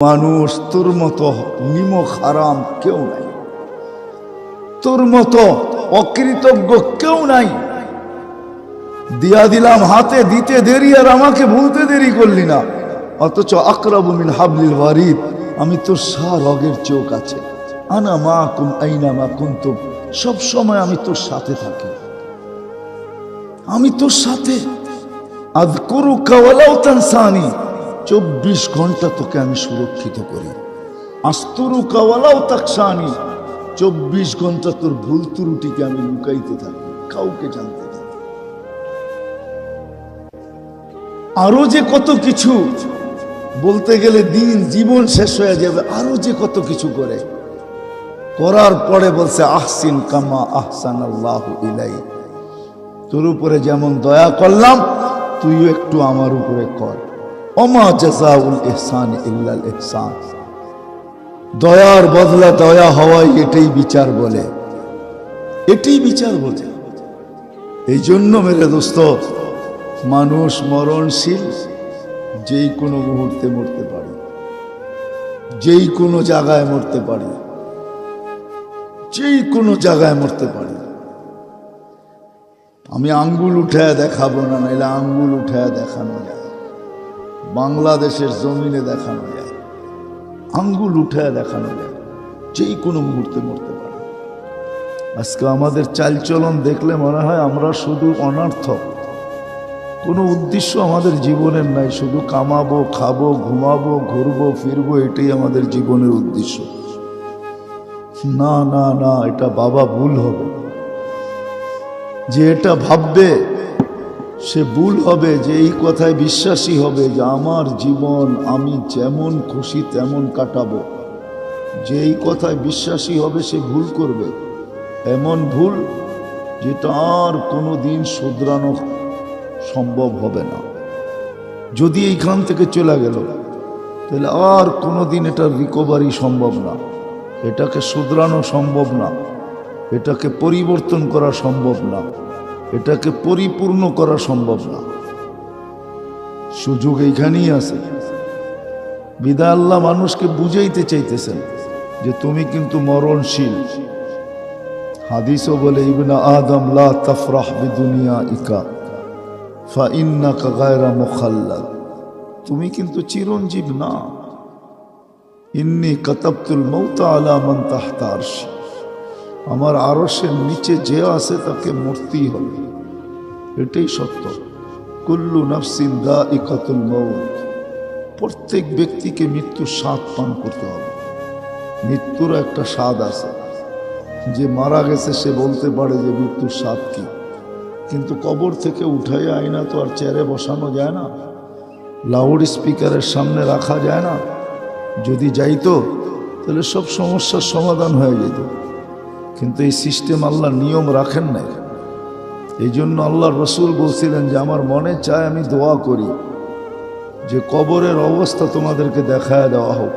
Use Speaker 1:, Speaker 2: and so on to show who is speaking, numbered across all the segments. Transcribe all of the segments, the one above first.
Speaker 1: মানুষ তোর মতো নিমক হারাম কেউ নাই, তোর মতো অকৃতজ্ঞ কেউ নাই। দিয়া দিলাম হাতে, দিতে দেরি আর আমাকে ভুলতে দেরি করলি না। অথচ আকরাবু মিন হাবলিল ওয়ারিদ, আমি তোর রগের চোখ আছে। আনা মাকুম আইনা মা কুনতুম, সব সময় আমি তোর সাথে থাকি, আমি তোর সাথে। আযকুরুকা ওয়ালাউ তানসানি, 24 ঘন্টা তোকে আমি সুরক্ষিত করি। আস্তুরুকা ওয়ালাউ তাকশানি, 24 ঘন্টা তোর ভুল ত্রুটিকে আমি লুকাইতে থাকি, কাউকে জানতে দিই। আরো যে কত কিছু বলতে গেলে দিন জীবন শেষ হয়ে যাবে। আরো যে কত কিছু করে, করার পরে বলছে আহসিন কামা আহসানাল্লাহু ইলাইক, তোর উপরে যেমন দয়া করলাম তুইও একটু আমার উপরে কর। ওমা জাযাউল ইহসান ইল্লাল ইহসান, দয়ার বদলা দয়া হওয়াই এটাই বিচার বলে, এটাই বিচার বলে। এই জন্য মেরে দোস্ত, মানুষ মরণশীল, যেই কোনো মুহূর্তে মরতে পারে, যেই কোনো জায়গায় মরতে পারে, যেই কোনো জায়গায় মরতে পারে। আমি আঙ্গুল উঠায় দেখাবো না, নাইলে আঙ্গুল উঠায় দেখানো যায়, বাংলাদেশের জমিনে দেখানো যায়, আঙ্গুল উঠায় দেখানো যায়, যেই কোনো মুহূর্তে মরতে পারে। আজকে আমাদের চালচলন দেখলে মনে হয় আমরা শুধু অনর্থক, কোনো উদ্দেশ্য আমাদের জীবনের নাই, শুধু কামাবো, খাবো, ঘুমাবো, ঘুরবো, ফিরবো, এটাই আমাদের জীবনের উদ্দেশ্য। না না না, এটা বাবা ভুল হবে। যে এটা ভাববে সে ভুল হবে, যে এই কথায় বিশ্বাসী হবে যে আমার জীবন আমি যেমন খুশি তেমন কাটাবো। যে এই কথায় বিশ্বাসী হবে সে ভুল করবে, এমন ভুল যেটা আর কোনো দিন শুধরানো সম্ভব হবে না। যদি এইখান থেকে চলে গেল তাহলে আর কোনো দিন এটার রিকভারি সম্ভব না, এটাকে শুধরানো সম্ভব না, এটাকে পরিবর্তন করা সম্ভব না, এটাকে পরিপূর্ণ করা সম্ভব না। সুযোগ এইখানেই আছে। বিদায় আল্লাহ মানুষকে বুঝাইতে চাইতেছেন যে তুমি কিন্তু মরণশীল। হাদিসও বলে ইবনে আদম লা তাফরাহ বিদুনিয়াইকা ফাইন্নাকা গায়রা মুখাল্লাদ, তুমি কিন্তু চিরঞ্জীব না। ইন্নী কাতাবতুল মাউতা আলা মান তাহতা আরশি, আমার আরশের নিচে যে আছে তাকে মরতেই হবে, এটাই সত্য। কুল্লু নাফসিন যায়িকাতুল মাউত, প্রত্যেক ব্যক্তিকে মৃত্যুর স্বাদ পান করতে হবে। মৃত্যুর একটা স্বাদ আছে, যে মারা গেছে সে বলতে পারে যে মৃত্যুর স্বাদ কি, কিন্তু কবর থেকে উঠাই আয়না তো আর চেয়ারে বসানো যায় না, লাউড স্পিকারের সামনে রাখা যায় না। যদি যাইতো তাহলে সব সমস্যার সমাধান হয়ে যেত, কিন্তু এই সিস্টেম আল্লাহ নিয়ম রাখেন নাই। এই জন্য আল্লাহর রসুল বলছিলেন যে আমার মনে চায় আমি দোয়া করি যে কবরের অবস্থা তোমাদেরকে দেখায় দেওয়া হোক,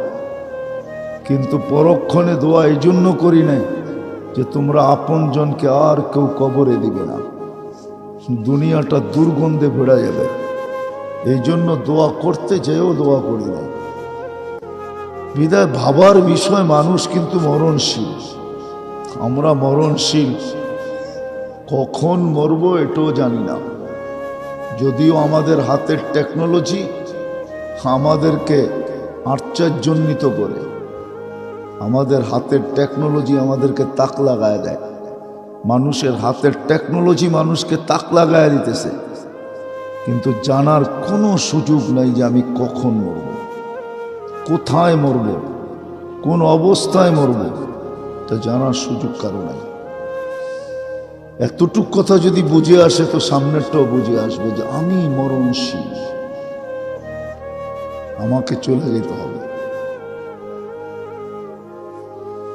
Speaker 1: কিন্তু পরক্ষণে দোয়া এই জন্য করি নাই যে তোমরা আপনজনকে আর কেউ কবরে দিবে না, দুনিয়াটা দুর্গন্ধে ভেড়া যাবে। এই জন্য দোয়া করতে যেও দোয়া করি নাই। বিদায় ভাবার বিষয়, মানুষ কিন্তু মরণশীল, আমরা মরণশীল। কখন মরবো এটাও জানি না। যদিও আমাদের হাতের টেকনোলজি আমাদেরকে আশ্চর্যান্বিত করে, আমাদের হাতের টেকনোলজি আমাদেরকে তাক লাগায় দেয়। মানুষের হাতের টেকনোলজি মানুষকে তাক লাগায় দিতেছে, কিন্তু জানার কোনো সুযোগ নাই যে আমি কখন মরব, কোথায় মরব, কোন অবস্থায় মরব, তা জানার সুযোগ কারো নাই। এতটুক কথা যদি বুঝে আসে তো সামনেরটাও বুঝে আসবে যে আমি মরণশীল, আমাকে চলে যেতে হবে।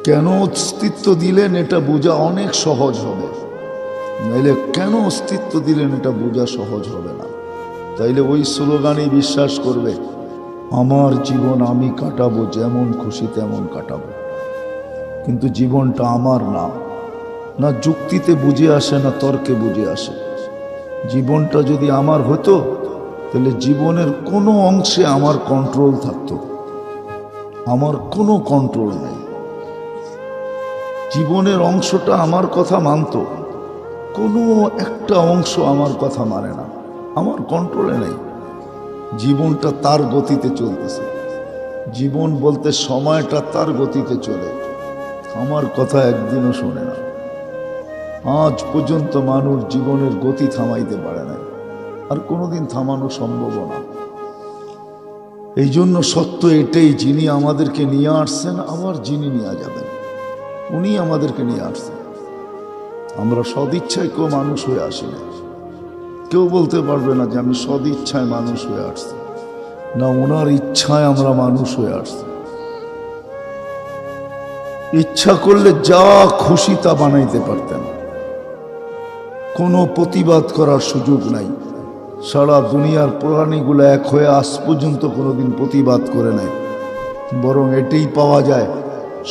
Speaker 1: কেন অস্তিত্ব দিলেন এটা বোঝা অনেক সহজ হবে, নাইলে কেন অস্তিত্ব দিলেন এটা বোঝা সহজ হবে না। তাইলে ওই স্লোগানেই বিশ্বাস করবে আমার জীবন আমি কাটাবো, যেমন খুশি তেমন কাটাবো। কিন্তু জীবনটা আমার না, না যুক্তিতে বুঝে আসে না তর্কে বুঝে আসে। জীবনটা যদি আমার হতো তাহলে জীবনের কোনো অংশে আমার কন্ট্রোল থাকতো, আমার কোনো কন্ট্রোল নেই। জীবনের অংশটা আমার কথা মানত, কোনো একটা অংশ আমার কথা মানে না, আমার কন্ট্রোলে নেই। জীবনটা তার গতিতে চলতেছে, জীবন বলতে সময়টা তার গতিতে চলে, আমার কথা একদিনও শোনে না। আজ পর্যন্ত মানুষ জীবনের গতি থামাইতে পারে না, আর কোনোদিন থামানো সম্ভব না। এই জন্য সত্য এটাই, যিনি আমাদেরকে নিয়ে আসছেন আবার যিনি নিয়ে যাবেন, উনি আমাদেরকে নিয়ে আসছেন। আমরা সদিচ্ছায় কেউ মানুষ হয়ে আসি না। কেউ বলতে পারবে না যে আমি সদিচ্ছায় মানুষ হয়ে আসছি, না, ওনার ইচ্ছায় আমরা মানুষ হয়ে আসছি। ইচ্ছা করলে যা খুশি তা বানাইতে পারতেন, কোনো প্রতিবাদ করার সুযোগ নাই। সারা দুনিয়ার প্রাণীগুলো এক হয়ে আজ পর্যন্ত কোনোদিন প্রতিবাদ করে নাই। বরং এটাই পাওয়া যায়,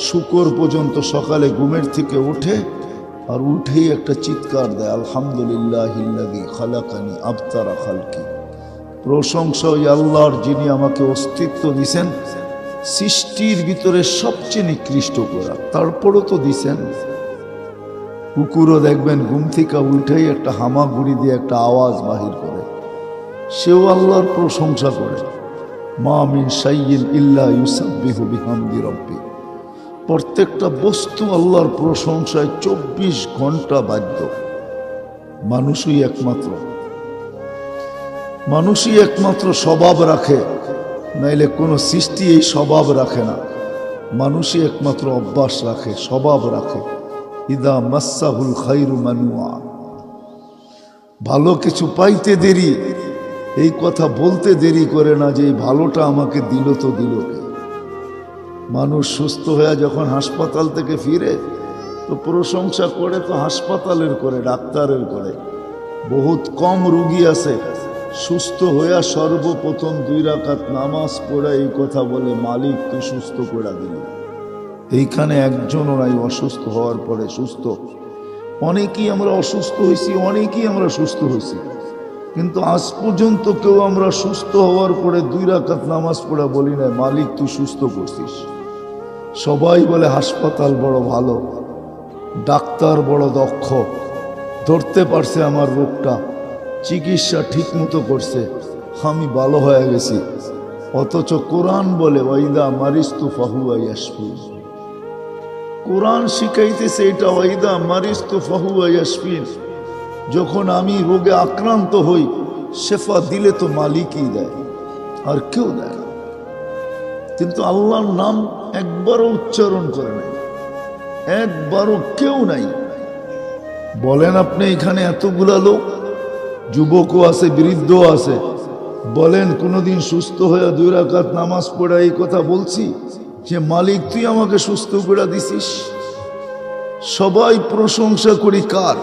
Speaker 1: শুকর পর্যন্ত সকালে ঘুমের থেকে ওঠে আর উঠেই একটা চিৎকার দেয়, আলহামদুলিল্লাহিল্লাযী খালাকানি আবতারা খালকি। প্রশংসা ওই আল্লাহর, যিনি আমাকে অস্তিত্ব দিছেন সৃষ্টির ভিতরে সবচেয়ে নিকৃষ্ট করা, তারপরও তো দিছেন। কুকুরও দেখবেন ঘুম থেকে উঠেই একটা হামাগুড়ি দিয়ে একটা আওয়াজ বাহির করে, সেও আল্লাহর প্রশংসা করে। মা মিন শাইইন ইল্লা ইউসাব্বিহু বিহামদি রাব্বি। প্রত্যেকটা বস্তু আল্লাহর প্রশংসায় 24 ঘন্টা বাধ্য। মানুষই একমাত্র স্বভাব রাখে, নাইলে কোনো সৃষ্টি এই স্বভাব রাখে না। মানুষই একমাত্র অভ্যাস রাখে, স্বভাব রাখে। ইদা মাসাহুল খাইরু মানুয়া। ভালো কিছু পাইতে দেরি, এই কথা বলতে দেরি করে না যে এই ভালোটা আমাকে দিল তো দিল কে। মানুষ সুস্থ হয়ে যখন হাসপাতাল থেকে ফিরে তো প্রশংসা করে তো হাসপাতালের করে, ডাক্তারের করে। বহুত কম রুগী আছে সুস্থ হইয়া সর্বপ্রথম 2 রাকাত নামাজ পড়ে এই কথা বলে, মালিক তুই সুস্থ করে দিলি। এইখানে একজনও নাই অসুস্থ হওয়ার পরে সুস্থ। অনেকেই আমরা অসুস্থ হয়েছি, অনেকেই আমরা সুস্থ হয়েছি, কিন্তু আজ পর্যন্ত কেউ আমরা সুস্থ হওয়ার পরে 2 রাকাত নামাজ পড়া বলি না, মালিক তুই সুস্থ করছিস। সবাই বলে হাসপাতাল বড় ভালো, ডাক্তার বড় দক্ষ, ধরতে পারছে আমার রোগটা, চিকিৎসা ঠিক মতো করছে, আমি ভালো হয়ে গেছি। অথচ কোরআন বলে ওয়াইদা মারিস্তু ফাহুয়া ইয়াশফিন। কোরআন শিখাইতেছে এটা, ওয়াইদা মারিস্তু ফাহুয়া ইয়াশফিন। যখন আমি রোগে আক্রান্ত হই, শেফা দিলে তো মালিকই দেয়, আর কেউ দেয় না। কিন্তু আল্লাহর নাম একবারও উচ্চারণ করে নাই, একবারও কেউ নাই। বলেন আপনি এখানে এতগুলা লোক, যুবকও আছে, বৃদ্ধও আছে, বলেন কোনোদিন সুস্থ হয়ে 2 রাকাত নামাজ পড়া এই কথা বলছি যে মালিক তুই আমাকে সুস্থ করে দিছিস? সবাই প্রশংসা করি কার?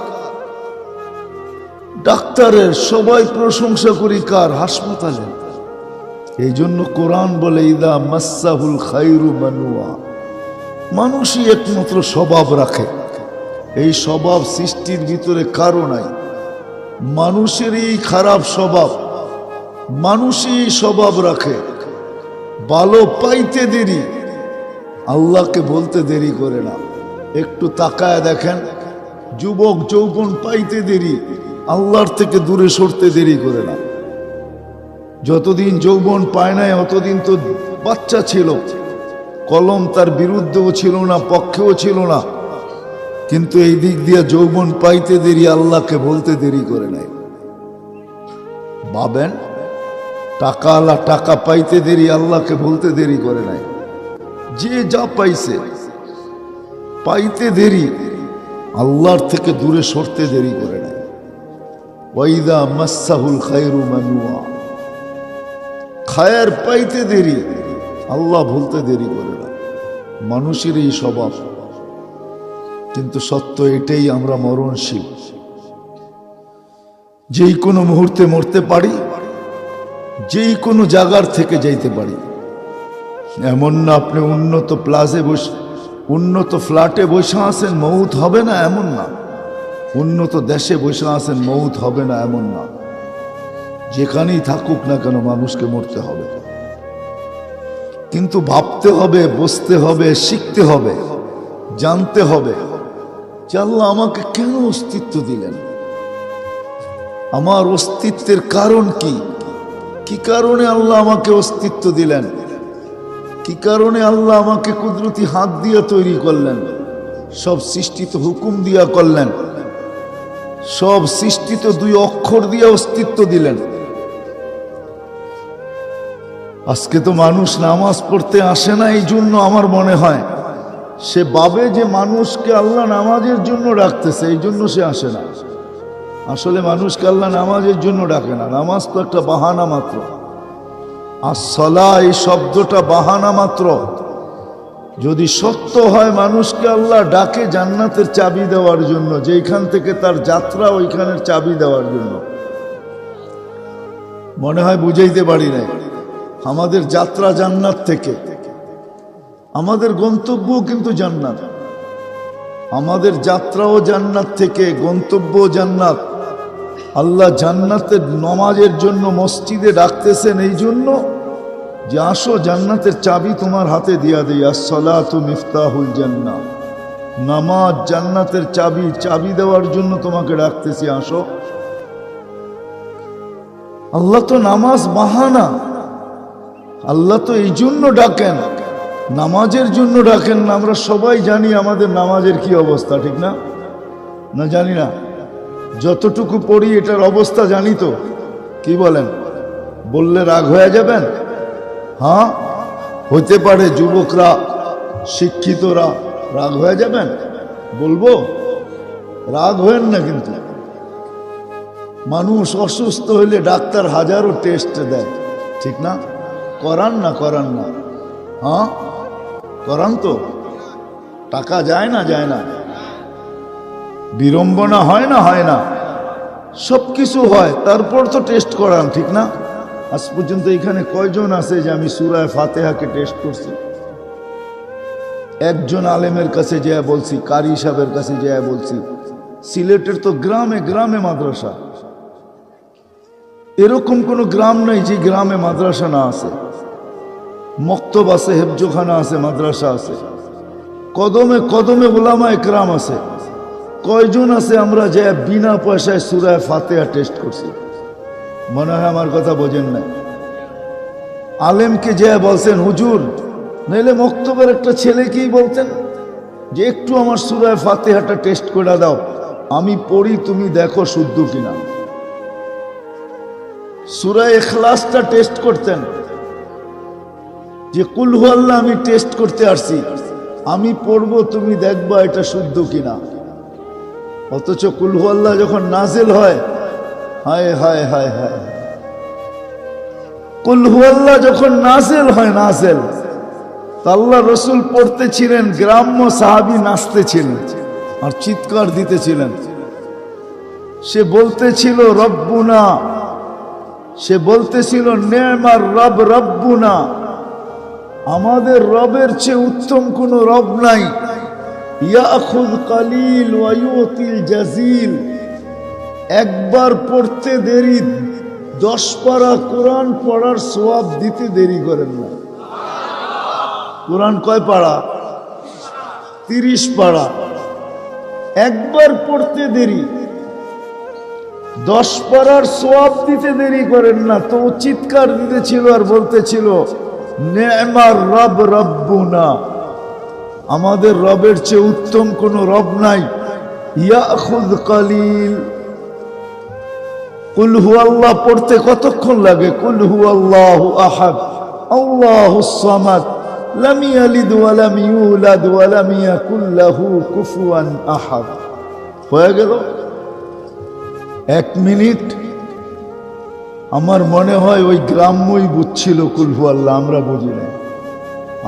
Speaker 1: ডাক্তারের। সবাই প্রশংসা করি কার? হাসপাতালের। এই জন্য কোরআন বলে ইদা মাসাহুল খাইরু মানুয়া। মানুষই একমাত্র স্বভাব রাখে, এই স্বভাব সৃষ্টির ভিতরে কারো নাই। মানুষের এই খারাপ স্বভাব, মানুষই এই স্বভাব রাখে। ভালো পাইতে দেরি, আল্লাহকে বলতে দেরি করে না। একটু তাকায় দেখেন, যুবক যৌবন পাইতে দেরি, আল্লাহর থেকে দূরে সরতে দেরি করে না। যতদিন যৌবন পায় নাই অতদিন তো বাচ্চা ছিল, কলম তার বিরুদ্ধেও ছিল না, পক্ষেও ছিল না। কিন্তু এই দিক দিয়ে যৌবন পাইতে দেরি, আল্লাহকে বলতে দেরি করে নাই। ভাবেন, টাকা আল্লাহ টাকা পাইতে দেরি, আল্লাহকে বলতে দেরি করে নাই। যে যা পাইছে পাইতে দেরি, আল্লাহর থেকে দূরে সরতে দেরি করে নাই। ওয়াইদা মাসাহুল খায়রু মানুয়া। খায়ের পাইতে দেরি, আল্লাহ বলতে দেরি করে না। মানুষের এই স্বভাব। কিন্তু সত্য এটাই, আমরা মরণশীল, যেই কোনো মুহূর্তে মরতে পারি, যেই কোনো জায়গার থেকে যাইতে পারি। এমন না আপনি উন্নত উন্নত ফ্ল্যাটে বসে আছেন মৌত হবে না, এমন না। উন্নত দেশে বসে আছেন মৌত হবে না, এমন না। যেখানেই থাকুক না কেন মানুষকে মরতে হবে। কিন্তু ভাবতে হবে, বসতে হবে, শিখতে হবে, জানতে হবে যে আল্লাহ আমাকে কেন অস্তিত্ব দিলেন, আমার অস্তিত্বের কারণ কি, কি কারণে আল্লাহ আমাকে অস্তিত্ব দিলেন, কি কারণে আল্লাহ আমাকে কুদরতি হাত দিয়ে তৈরি করলেন, সব সৃষ্টি তো হুকুম দিয়া করলেন, সব সৃষ্টি তো দুই অক্ষর দিয়ে অস্তিত্ব দিলেন। আজকে তো মানুষ নামাজ পড়তে আসে না, এই জন্য আমার মনে হয় সে ভাবে যে মানুষকে আল্লাহ নামাজের জন্য ডাকতেছে, এই জন্য সে আসে না। আসলে মানুষকে আল্লাহ নামাজের জন্য ডাকে না, নামাজ তো একটা বাহানা মাত্র। আসসালা এই শব্দটা বাহানা মাত্র। যদি সত্য হয় মানুষকে আল্লাহ ডাকে জান্নাতের চাবি দেওয়ার জন্য, যেখান থেকে তার যাত্রা ওইখানের চাবি দেওয়ার জন্য। মনে হয় বুঝাইতে পারি নাই, আমাদের যাত্রা জান্নাত থেকে, আমাদের গন্তব্য কিন্তু জান্নাত, আমাদের যাত্রাও জান্নাত থেকে, গন্তব্য জান্নাত। আল্লাহ জান্নাতের নামাজের জন্য মসজিদে ডাকতেছেন এই জন্য যে আসো জান্নাতের চাবি তোমার হাতে দিয়া দেই। আসসালাতু মিফতাহুল জান্নাহ, নামাজ জান্নাতের চাবি, চাবি দেওয়ার জন্য তোমাকে ডাকতেছি, আসো। আল্লাহ তো নামাজ বাহানা, আল্লাহ তো এই জন্য ডাকেন, নামাজের জন্য ডাকেন না। আমরা সবাই জানি আমাদের নামাজের কি অবস্থা, ঠিক না? না জানি না? যতটুকু পড়ি এটার অবস্থা জানি তো। কি বলেন? বললে রাগ হয়ে যাবেন? হ্যাঁ, হইতে পারে যুবকরা, শিক্ষিতরা রাগ হয়ে যাবেন। বলবো, রাগ হয়েন না। কিন্তু মানুষ অসুস্থ হইলে ডাক্তার হাজারো টেস্ট দেয়, ঠিক না? করান না? করান না? হ্যাঁ করান তো। টাকা যায় না? যায় না? বিড়ম্বনা হয় না? হয় না? সব কিছু হয়, তারপর তো টেস্ট করান, ঠিক না? আজ পর্যন্ত এখানে কয়জন আছে যে আমি সূরা ফাতিহাকে টেস্ট করছি? একজন আলেমের কাছে যেয়ে বলছি, কারি সাহেবের কাছে যেয়ে বলছি। সিলেটের তো গ্রামে গ্রামে মাদ্রাসা, এরকম কোনো গ্রাম নাই যে গ্রামে মাদ্রাসা না আছে। মক্তব আছে, হেফজোখানা আছে, মাদ্রাসা আছে, কদমে কদমে উলামা একরাম আছে। কয়জন আছে আমরা যে বিনা পয়সায় সূরা ফাতিহা টেস্ট করছি? মনে হয় আমার কথা বোঝেন না। আলেমকে যে বলছেন হুজুর, নাইলে মক্তবের একটা ছেলেকেই বলতেন যে একটু আমার সূরা ফাতিহাটা টেস্ট করে দাও, আমি পড়ি, তুমি দেখো শুদ্ধ কিনা। সূরা ইখলাসটা টেস্ট করতেন যে কুল হু আল্লাহ আমি টেস্ট করতে আসছি, আমি পড়বো, তুমি দেখবা এটা শুদ্ধ কিনা। অথচ কুল হু আল্লাহ যখন নাজিল হয়, হায় হায় হায় হায়, কুল হু আল্লাহ যখন নাজিল হয়, নাজিল, আল্লাহ রসুল পড়তেছিলেন, গ্রাম্য সাহাবী নাচতেছিলেন আর চিৎকার দিতেছিলেন। সে বলতেছিল রব্বুনা, সে বলতেছিল নেমার রব রব্বুনা, আমাদের রবের চেয়ে উত্তম কোন রব নাই। ইয়াখুয কালিল ওয়া ইউতিল জাজিল, একবার পড়তে দেরি 10 পারা কোরআন পড়ার সওয়াব দিতে দেরি করেন না। কোরআন কয় পারা? 30 পারা। একবার পড়তে দেরি, 10 পারার সওয়াব দিতে দেরি করেন না। তো চিৎকার দিতেছিল আর বলতেছিল নেমার রব রব্বুনা, আমাদের রবের চেয়ে উত্তম কোন রব নাই। ইয়াখুয কালিল, কুল হু আল্লাহ পড়তে কতক্ষণ লাগে? কুল হু আল্লাহু আহাদ আল্লাহুস সামাদ লাম ইয়ালিদ ওয়া লাম ইউলাদ ওয়া লাম ইয়াকুল লাহু কুফুয়ান আহাদ। হয়ে গেল 1 মিনিট। আমার মনে হয় ওই গ্রাম্যই বুঝছিল কুল হু আল্লাহ, আমরা বুঝি না।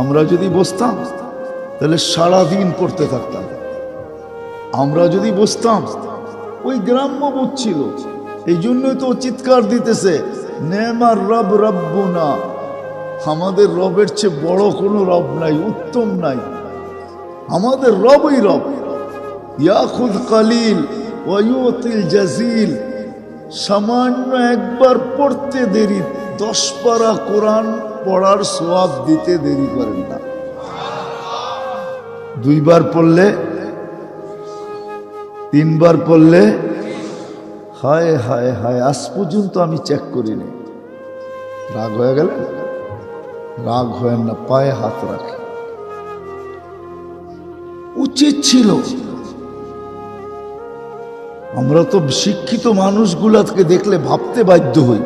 Speaker 1: আমরা যদি বসতাম তাহলে সারাদিন পড়তে থাকতাম। আমরা যদি বসতাম, ওই গ্রাম্য বুঝছিল, এই জন্যই তো চিৎকার দিতেছে নেমার রব রব্বুনা, আমাদের রবের চেয়ে বড় কোনো রব নাই, উত্তম নাই, আমাদের রবই রব। ইয়াখুয কালিল ওয়া ইউতিল জাজিল, সামান্য একবার পড়তে দেরি 10 পারা কোরআন পড়ার সওয়াব দিতে দেরি করেন না। 2 বার পড়লে, 3 বার পড়লে, হায় হায় হায়, আজ পর্যন্ত আমি চেক করিনি। রাগ হয়ে গেলেন? রাগ হয় না, পায়ে হাত রাখে। উচিত ছিল, আমরা তো শিক্ষিত মানুষগুলাকে দেখলে ভাবতে বাধ্য হই,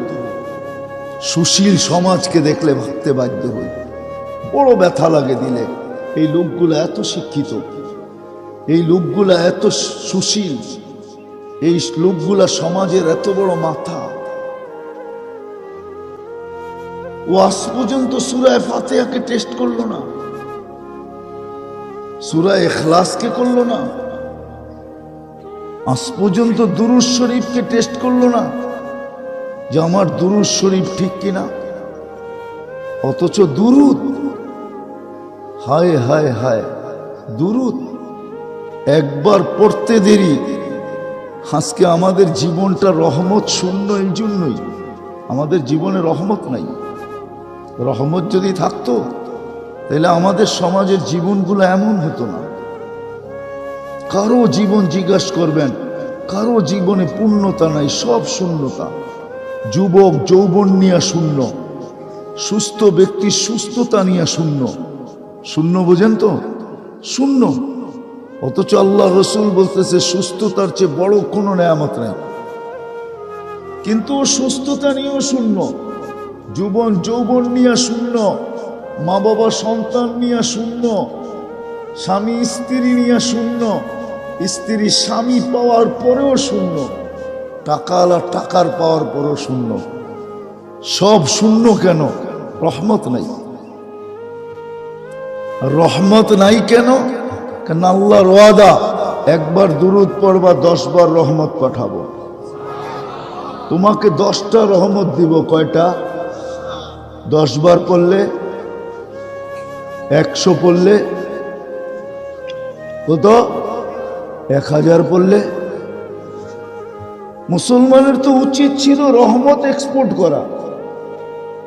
Speaker 1: সুশীল সমাজকে দেখলে ভাবতে বাধ্য হই, বড় ব্যথা লাগে দিলে। এই লোকগুলা এত শিক্ষিত, এই লোকগুলা এত সুশীল, এই লোকগুলা সমাজের এত বড় মাথা, ও আজ পর্যন্ত সূরা ফাতিহাকে টেস্ট করলো না, সূরা ইখলাসকে করলো না, আজ পর্যন্ত দুরূদ শরীফকে টেস্ট করলো না যে আমার দুরূদ শরীফ ঠিক কিনা। অথচ দুরূদ, হায় হায় হায়, দুরূদ একবার পড়তে দেরি। আজকে আমাদের জীবনটা রহমত শূন্য, এই জন্যই আমাদের জীবনে রহমত নাই। রহমত যদি থাকতো তাহলে আমাদের সমাজের জীবনগুলো এমন হতো না। কারো জীবন জিজ্ঞাসা করবেন, কারো জীবনে পূর্ণতা নাই, সব শূন্যতা। যুবক যৌবন নিয়ে শূন্য, সুস্থ ব্যক্তি সুস্থতা নিয়ে শূন্য। শূন্য বোঝেন তো? শূন্য। অথচ আল্লাহ রসুল বলতেছে সুস্থতার চেয়ে বড় কোনো নেয়ামত নাই, কিন্তু সুস্থতা নিয়েও শূন্য, যৌবন যৌবন নিয়ে শূন্য, মা বাবা সন্তান নিয়ে শূন্য, স্বামী স্ত্রী নিয়ে শূন্য, স্ত্রী স্বামী পাওয়ার পরেও শূন্য, টাকাওয়ালা টাকার পাওয়ার পরেও শূন্য। সব শূন্য কেন? রহমত নাই। রহমত নাই কেন? কারণ আল্লাহর ওয়াদা, একবার দুরূদ পড়বা 10 বার রহমত পাঠাবো। তোমাকে 10টা রহমত দিব। কয়টা? 10 বার পড়লে, 100 পড়লে কত? 1000 পড়লে। মুসলমানের তো উচিত ছিল রহমত এক্সপোর্ট করা,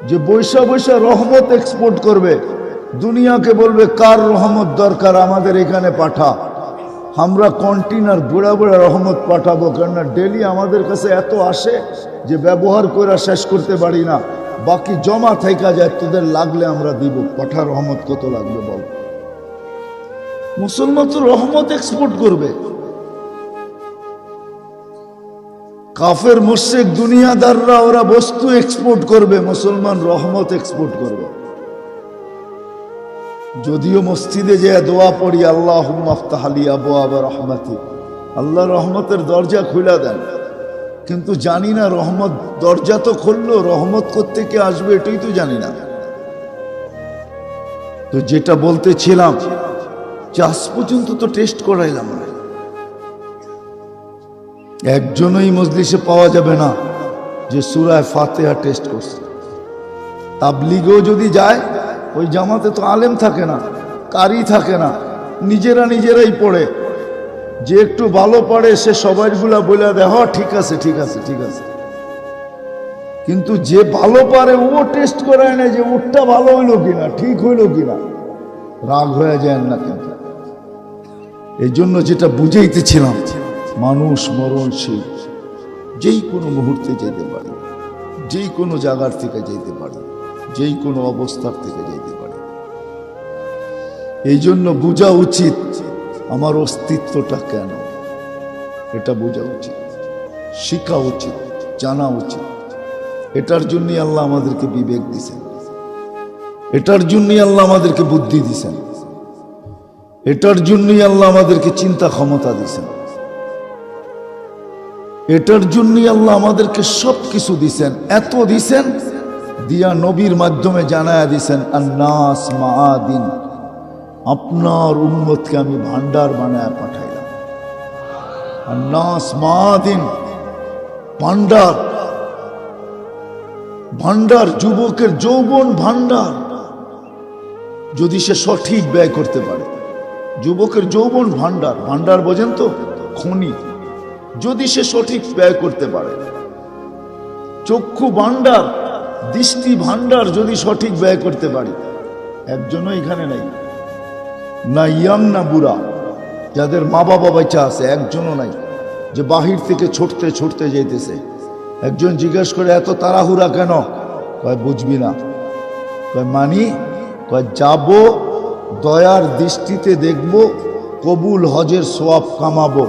Speaker 1: যে বৈশা বৈশা রহমত এক্সপোর্ট করবে, দুনিয়াকে বলবে কার রহমত দরকার আমাদের এখানে পাঠা, আমরা কন্টেনার বুড়া বুড়া রহমত পাঠাবো। কেননা ডেলি আমাদের কাছে এত আসে যে ব্যবহার করে শেষ করতে পারি না, বাকি জমা থাইকা যায়, তোদের লাগলে আমরা দিব। পাঠা রহমত কত লাগবে বল? মুসলমান তো রহমত এক্সপোর্ট করবে। কাফের মুশরিক দুনিয়াদাররা ওরা বস্তু এক্সপোর্ট করবে, মুসলমান রহমত এক্সপোর্ট করবে। যদিও মসজিদে যে দোয়া পড়ি, আল্লাহুম্মা আফতাহ লি আবওয়াব রাহমাতিক, আল্লাহ রহমতের দরজা খুলে দেন, কিন্তু জানি না রহমত দরজা তো খুললো, রহমত কোত্থেকে আসবে এটাই তো জানি না। তো যেটা বলতেছিলাম, আজ পর্যন্ত তো টেস্ট করাইলাম না, একজনই মজলিসে পাওয়া যাবে না যে সূরা ফাতিহা টেস্ট করছে। তাবলীগেও যদি যায়, ওই জামাতে তো আলেম থাকে না, কারি থাকে না, নিজেরাই পড়ে। যে একটু ভালো পড়ে সে সবাইগুলা বলে দেয়, হ ঠিক আছে ঠিক আছে ঠিক আছে, কিন্তু যে ভালো পারে ও টেস্ট করায় না যে ওরটা ভালো হইলো কিনা, ঠিক হইলো কিনা। রাগ হয়ে যায় না? কিন্তু এই জন্য যেটা বুঝাইতেছিলাম, মানুষ মরণশীল, যেই কোনো মুহূর্তে যেতে পারে, যেই কোনো জায়গার থেকে যেতে পারে, যেই কোনো অবস্থার থেকে যেতে পারে। এই জন্য বোঝা উচিত আমার অস্তিত্বটা কেন, এটা বোঝা উচিত, শিখা উচিত, জানা উচিত। এটার জন্যই আল্লাহ আমাদেরকে বিবেক দিছেন, এটার জন্যই আল্লাহ আমাদেরকে বুদ্ধি দিছেন, এটার জন্যই আল্লাহ আমাদেরকে চিন্তা ক্ষমতা দিছেন, এটার জন্যই আল্লাহ আমাদেরকে সব কিছু দিছেন। এত দিছেন দিয়া নবীর মাধ্যমে জানায়া দিছেন, আন্নাস মাআদিন, আপনার উম্মতকে আমি ভান্ডার বানায় পাঠাইলাম। আন্নাস মাআদিন, ভান্ডার, ভান্ডার, যুবকের যৌবন ভান্ডার, যদি সে সঠিক ব্যয় করতে পারে। যুবকের যৌবন ভান্ডার, ভান্ডার বোঝেন তো? খনি, যদি সে সঠিক ব্যয় করতে পারে। চক্ষু ভান্ডার, দৃষ্টি ভান্ডার যদি সঠিক ব্যয় করতে পারি, একজনও এখানে নাই, না ইয়াং না বুড়া, যাদের মা বাবা বাচ্চা আছে একজনও নাই যে বাহির থেকে ছুটতে ছুটতে যেতেছে। একজন জিজ্ঞেস করে এত তাড়াহুড়া কেন? কয় বুঝবি না। কয় মানি? কয় যাব, দয়ার দৃষ্টিতে দেখব, কবুল হজের সোয়াব কামাবো,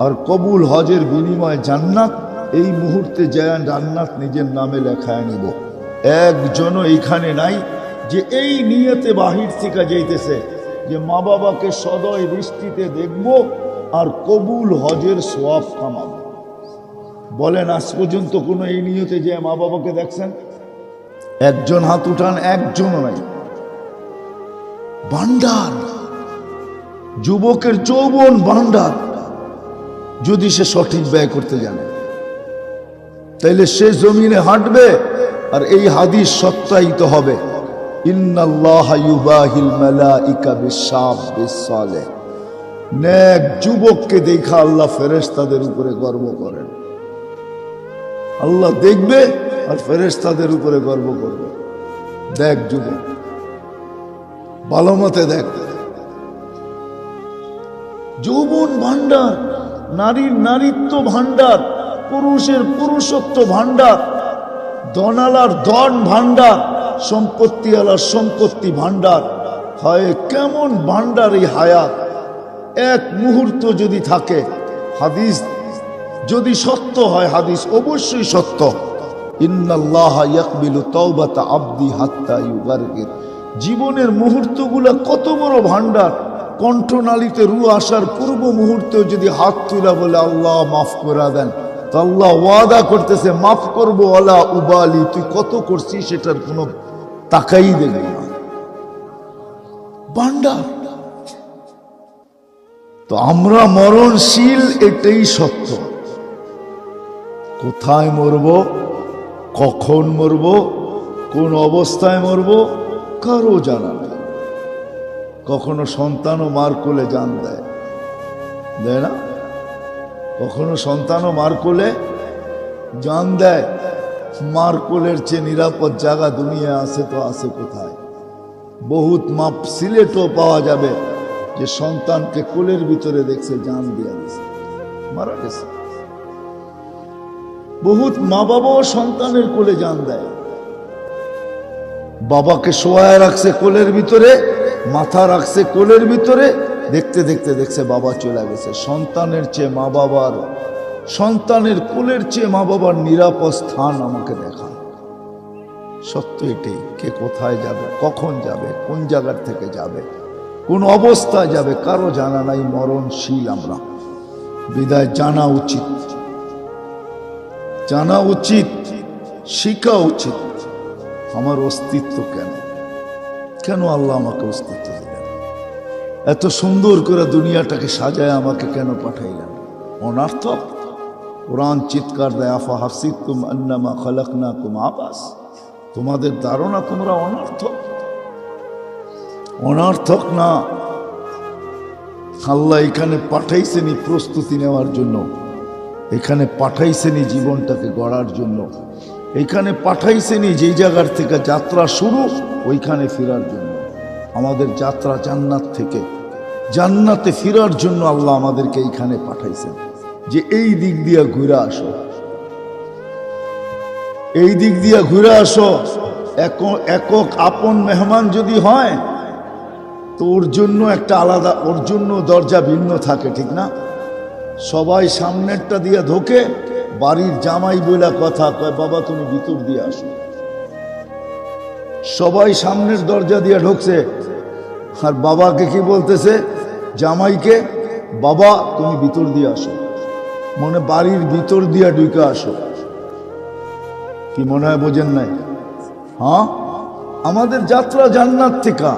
Speaker 1: আর কবুল হজের বিনিময়ে জান্নাত, এই মুহূর্তে যায় জান্নাত নিজের নামে লেখায় নিব। একজনও এইখানে নাই যে এই নিয়তে বাহির থেকে যাইতেছে যে মা বাবাকে সদয় দৃষ্টিতে দেখব আর কবুল হজের সোয়াব কামাবো। বলেন আজ পর্যন্ত কোনো এই নিয়তে যে মা বাবাকে দেখছেন? একজন হাত উঠান, একজনও নাই। ভান্ডার, যুবকের যৌবন ভান্ডার, যদি সে সঠিক ব্যয় করতে জানে তাইলে সে জমিনে হাঁটবে আর এই হাদিস সত্যায়িত হবে। ইন্নাল্লাহা ইউবাহিল মালাইকা বিশ-শাব বিস-সালেহ। নেক যুবককে দেখা আল্লাহ ফেরেশতাদের উপরে গর্ব করেন। আল্লাহ দেখবে আর ফেরেশতাদের উপরে গর্ব করবে। দেখ যুবক, ভালো মতে দেখ। যৌবন ভান্ডার, নারীর নারীত্ব ভান্ডার, পুরুষের পুরুষত্ব ভান্ডার, ধনালার ধন ভান্ডার, সম্পত্তিওয়ালার সম্পত্তি ভান্ডার। হয় কেমন ভান্ডার এই হায়াত! এক মুহূর্ত যদি থাকে, হাদিস যদি সত্য হয়, হাদিস অবশ্যই সত্য, ইন্নাল্লাহা ইয়াকবিলু তাওবাতা আবদি হাত্তা ইউগারগির। জীবনের মুহূর্তগুলা কত বড় ভান্ডার! কণ্ঠনালীতে রু আসার পূর্ব মুহূর্তেও যদি হাত তুলা বলে আল্লাহ মাফ করে দেন, তো আল্লাহ ওয়াদা করতেছে মাফ করবো, আলা উবালি, তুই কত করছিস সেটার কোনো তাকাই দেখবি না। ভান্ডার। তো আমরা মরণশীল, এটাই সত্য। কোথায় মরব, কখন মরব, কোন অবস্থায় মরব, কারো জানা নেই। কখনো সন্তানও মার কোলে জান দেয়, দেয় না? কখনো সন্তানও মার কোলে জান দেয়। মার কোলের চেয়ে নিরাপদ জায়গা দুনিয়া আছে তো আছে কোথায়? বহুত মাপ সিলেটও পাওয়া যাবে যে সন্তানকে কোলের ভিতরে দেখছে, জান দিয়া দিছে, মারা গেছে। বহুত মা বাবাও সন্তানের কোলে জান দেয়। বাবাকে শোয়ায় রাখছে কোলের ভিতরে, মাথা রাখছে কোলের ভিতরে, দেখতে দেখতে দেখছে বাবা চলে গেছে। সন্তানের চেয়ে মা বাবার, সন্তানের কোলের চেয়ে মা বাবার নিরাপদ স্থান আমাকে দেখা। সত্য এটাই। কে কোথায় যাবে, কখন যাবে, কোন জায়গার থেকে যাবে, কোন অবস্থায় যাবে, কারো জানা নাই। মরণশীল আমরা, বিদায় জানা উচিত, জানা উচিত, শিখা উচিত। আমার অস্তিত্ব কেন, কেন আল্লাহ আমাকে অস্তিত্ব দিলেন? এত সুন্দর করে দুনিয়াটাকে সাজায় আমাকে কেন পাঠাইলেন? অনার্থক। কোরআন চিৎকার দেয়, আফা হাসিবতুম আন্নামা খালাকনাকুম আবাস। তোমাদের ধারণা তোমরা অনর্থক? অনর্থক না। আল্লাহ এখানে পাঠাইছেনি প্রস্তুতি নেওয়ার জন্য, এখানে পাঠাইছেনি জীবনটাকে গড়ার জন্য, এখানে পাঠাইছেনি যেই জায়গার থেকে যাত্রা শুরু ওইখানে ফেরার জন্য। আমাদের যাত্রা জান্নাত থেকে জান্নাতে ফেরার জন্য আল্লাহ আমাদেরকে এইখানে পাঠাইছেন যে এই দিক দিয়া ঘুরে আসো, এই দিক দিয়া ঘুরে আসো। একক আপন মেহমান যদি হয় তো ওর জন্য একটা আলাদা, ওর জন্য দরজা ভিন্ন থাকে, ঠিক না? সবাই সামনেরটা দিয়া ঢোকে, বাড়ির জামাই বইলা কথা কয়, বাবা তুমি ভিতর দিয়ে আসো। সবাই সামনের দরজা দিয়ে ঢুকছে, আর বাবাকে কি বলতেছে? জামাইকে, বাবা তুমি ভিতর দিয়ে আসো। মনে বাড়ির ভিতর দিয়া ঢুকে আসো। কি মনে হয় বোঝেন নাই? হ্যাঁ, আমাদের যাত্রা জান্নাত থেকে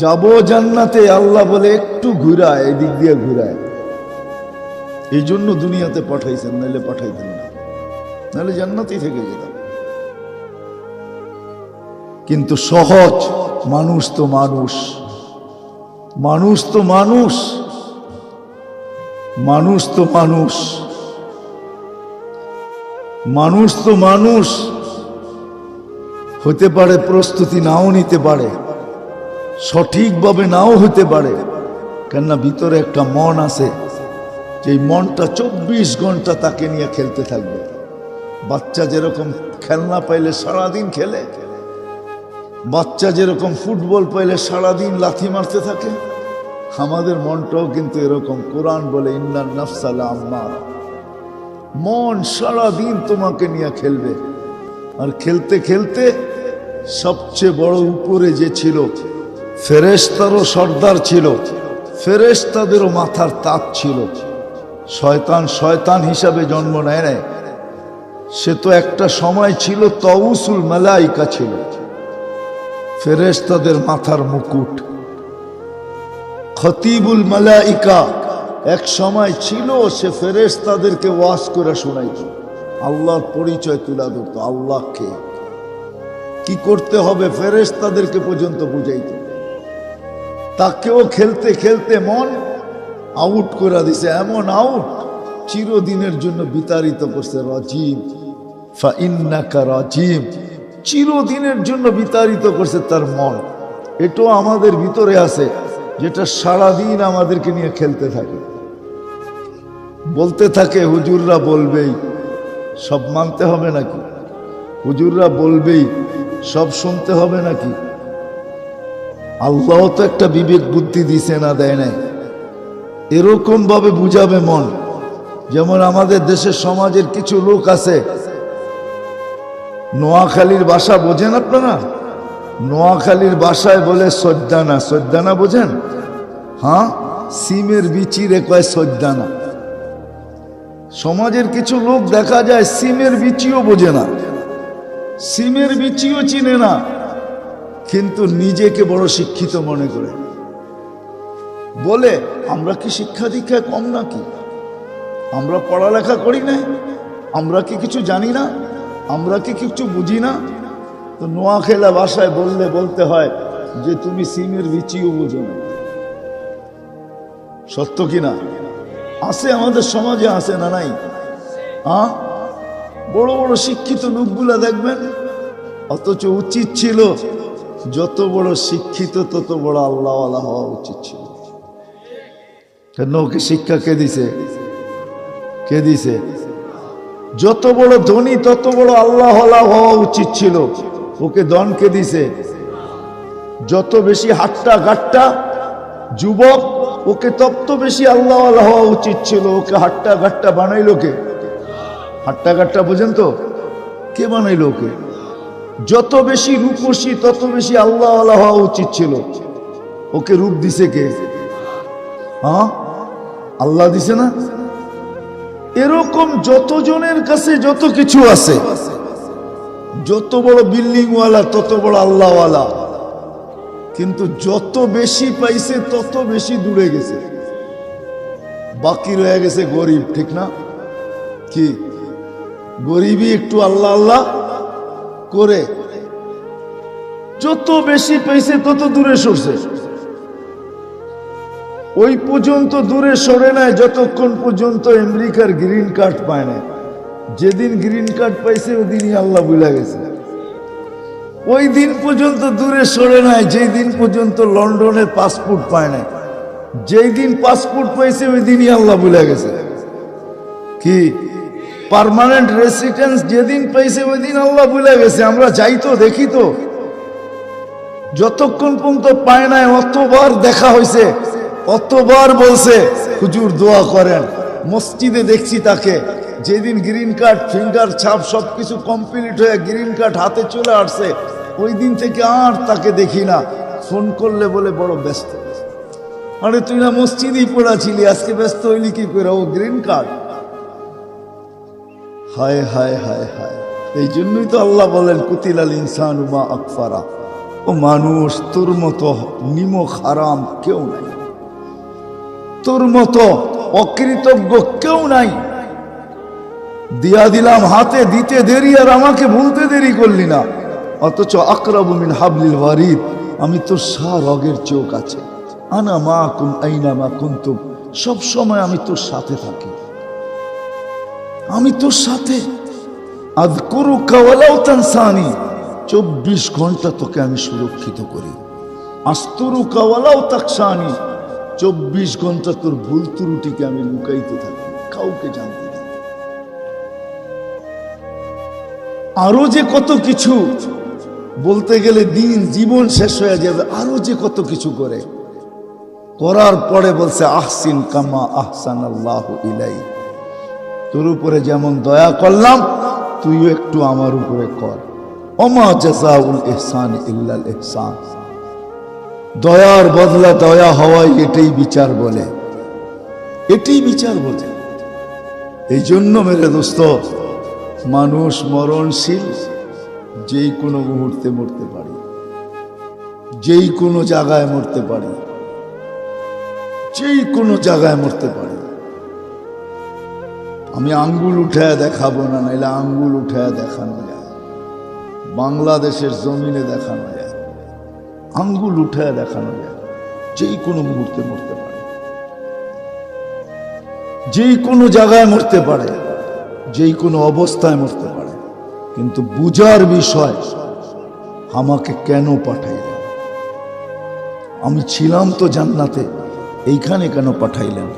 Speaker 1: যাব জান্নাতে। আল্লাহ বলে একটু ঘুরায়, এদিক দিয়ে ঘুরায়। এই জন্য দুনিয়াতে পাঠাইছেন, নাহলে পাঠাইতেন না, নাহলে জান্নাতেই থেকে যেতাম। কিন্তু সহজ, মানুষ তো মানুষ, মানুষ তো মানুষ, মানুষ তো মানুষ, মানুষ তো মানুষ। হতে পারে প্রস্তুতি নাও নিতে পারে, সঠিকভাবে নাও হতে পারে, কেননা ভিতরে একটা মন আছে, যে মনটা 24 ঘন্টা তাকে নিয়ে খেলতে থাকবে। বাচ্চা যেরকম খেলনা পাইলে সারাদিন খেলে, বাচ্চা যেরকম ফুটবল পাইলে সারাদিন লাথি মারতে থাকে, আমাদের মনটাও কিন্তু এরকম। কোরআন বলে ইন্নান নাফসা লাআম্মারা, মন সারাদিন তোমাকে নিয়ে খেলবে। আর খেলতে খেলতে সবচেয়ে বড় উপরে যে ছিল, ফেরেশতারও সর্দার ছিল, ফেরেশতাদেরও মাথার তাজ ছিল। শয়তান শয়তান হিসাবে জন্ম নেয় নাই, সে তো একটা সময় ছিল তাউসুল মালাইকা ছিল, ফেরেশতাদের মাথার মুকুট। খতিবুল মালাইকা এক সময় ছিল, সে ফেরেশতাদেরকে ওয়াজ করে শোনাইত, আল্লাহর পরিচয় তুলে ধরত, আল্লাহকে কি করতে হবে ফেরেশতাদেরকে পর্যন্ত বুঝাইত। তাকেও খেলতে খেলতে মন আউট করে দিছে, এমন আউট চিরদিনের জন্য বিতাড়িত করছে। রাজিম ফাইন্নাকা রাজিম, চিরদিনের জন্য বিতাড়িত করছে তার মন। এটাও আমাদের ভিতরে আছে, যেটা সারাদিন আমাদেরকে নিয়ে খেলতে থাকে, বলতে থাকে হুজুররা বলবেই সব মানতে হবে নাকি, হুজুররা বলবেই সব শুনতে হবে নাকি। আল্লাহ তো একটা বিবেক বুদ্ধি দিছে না, দেয় নাই। এরকম ভাবে বুঝাবে মন। যেমন আমাদের দেশের সমাজের কিছু লোক আছে, নোয়াখালীর ভাষা বোঝেন আপনারা? নোয়াখালীর ভাষায় বলে সজ্জানা, সজ্জানা বোঝেন? হ্যাঁ, সিমের বিচিরে কয় সজ্জানা। সমাজের কিছু লোক দেখা যায় সিমের বিচিও বোঝে না, সিমের বিচিও চিনে না, কিন্তু নিজেকে বড় শিক্ষিত মনে করে। বলে আমরা কি শিক্ষা দীক্ষায় কম নাকি? আমরা পড়ালেখা করি না? আমরা কি কিছু জানি না? আমরা কি কিছু বুঝি না? তো নোয়াখালী ভাষায় বললে বলতে হয় যে তুমি সিমের বিচিও বোঝো না। সত্য কিনা? আছে আমাদের সমাজে, আছে না নাই? বড় বড় শিক্ষিত লোকগুলা দেখবেন, অথচ উচিত ছিল যত বড় শিক্ষিত তত বড় আল্লাহওয়ালা হওয়া উচিত ছিল। কেন? ওকে শিক্ষা কে দিছে? কে দিছে? যত বড় ধনী তত বড় আল্লাহওয়ালা হওয়া উচিত ছিল। ওকে ধন কে দিছে? যত বেশি হাট্টা গাট্টা যুবক, ওকে তত বেশি আল্লাহওয়ালা হওয়া উচিত ছিল। ওকে হাট্টা গাট্টা বানাইলো কে? হাট্টা গাট্টা বোঝেন তো? কে বানাইলো ওকে? যত বেশি রূপসী তত বেশি আল্লাহওয়ালা হওয়া উচিত ছিল। ওকে রূপ দিছে কে? আল্লাহ দিছে না? এরকম যতজনের কাছে যত কিছু আছে, যত বড় বিল্ডিং ওয়ালা তত বড় আল্লাহওয়ালা, কিন্তু যত বেশি পাইছে তত বেশি দূরে গেছে, বাকি রয়ে গেছে গরিব। ঠিক না? কি গরিবই একটু আল্লাহ আল্লাহ করে, যত বেশি পাইছে তত দূরে সরছে। ওই পর্যন্ত দূরে সরে নাই যতক্ষণ পর্যন্ত আমেরিকার গ্রিন কার্ড পায় না। যেদিন গ্রিন কার্ড পাইছে ওই দিনই আল্লাহ ভুলে গেছে। ওই দিন পর্যন্ত দূরে সরে নাই যেই দিন পর্যন্ত লন্ডনের পাসপোর্ট পায় না। যেই দিন পাসপোর্ট পাইছে ওই দিনই আল্লাহ ভুলে গেছে। কি পার্মানেন্ট রেসিডেন্স যেদিন পাইছে ওই দিন আল্লাহ ভুলে গেছে। আমরা যাই তো দেখি তো, যতক্ষণ পর্যন্ত পায় নাই অতবার দেখা হয়েছে, অতবার বলছে হুজুর দোয়া করেন। মসজিদে দেখছি তাকে, যেদিন গ্রিন কার্ড ফিঙ্গার ছাপ সবকিছু কমপ্লিট হয়ে গ্রিন কার্ড হাতে চলে আসছে ওই দিন থেকে আর তাকে দেখি না। ফোন করলে বলে বড় ব্যস্ত। আরে তুই না মসজিদেই পড়াছিলি, আজকে ব্যস্ত হইলি কি করে? ও গ্রিন কার্ড। হায় হায় হায় হায়। এই জন্যই তো আল্লাহ বলেন কুতিলাল ইনসানু মা আকফারা। ও মানুষ, তোর মতো নিমক হারাম কেউ নাই, তোর মতো অকৃতজ্ঞ কেউ নাই। দিয়া দিলাম হাতে, দিতে দেরি আর আমাকে ভুলতে দেরি করলি না। অথচ আকরাবু মিন হাবলিল ওয়ারিদ, আমি তোর রগের চোখ আছে। আনা মাকুম আইনা মা কুনতুম, সব সময় আমি তোর সাথে থাকি, আমি তোর সাথে। আযকুরুকা ওয়ালাউ তানসানি, 24 ঘন্টা তোকে আমি সুরক্ষিত করি। আস্তুরুকা ওয়ালাউ তাকশানি, 24 ঘন্টা তোর ভুল ত্রুটিকে আমি লুকাইতে থাকি, কাউকে জানতে দিই। আরো যে কত কিছু বলতে গেলে দিন জীবন শেষ হয়ে যাবে, আরো যে কত কিছু করে, করার পরে বলছে আহসিন কামা আহসানাল্লাহু ইলাইক, তোর উপরে যেমন দয়া করলাম তুইও একটু আমার উপরে কর। ওমা জাযাউল ইহসান ইল্লাল ইহসান, দয়ার বদলা দয়া হওয়াই এটাই বিচার বলে, এটাই বিচার বলে। এই জন্য মেরে দোস্ত, মানুষ মরণশীল, যেই কোনো মুহূর্তে মরতে পারে, যেই কোনো জায়গায় মরতে পারে, যেই কোনো জায়গায় মরতে পারে। আমি আঙ্গুল উঠায় দেখাবো না, নাইলে আঙ্গুল উঠায় দেখানো যায়, বাংলাদেশের জমিনে দেখানো যায়, আঙ্গুল উঠায় দেখানো যায়। যেই কোনো মুহূর্তে মরতে পারে, যেই কোনো জায়গায় মরতে পারে, যেই কোনো অবস্থায় মরতে পারে। কিন্তু বুঝার বিষয়, আমাকে কেন পাঠাইলেন? আমি ছিলাম তো জান্নাতে, এইখানে কেন পাঠাইলেন?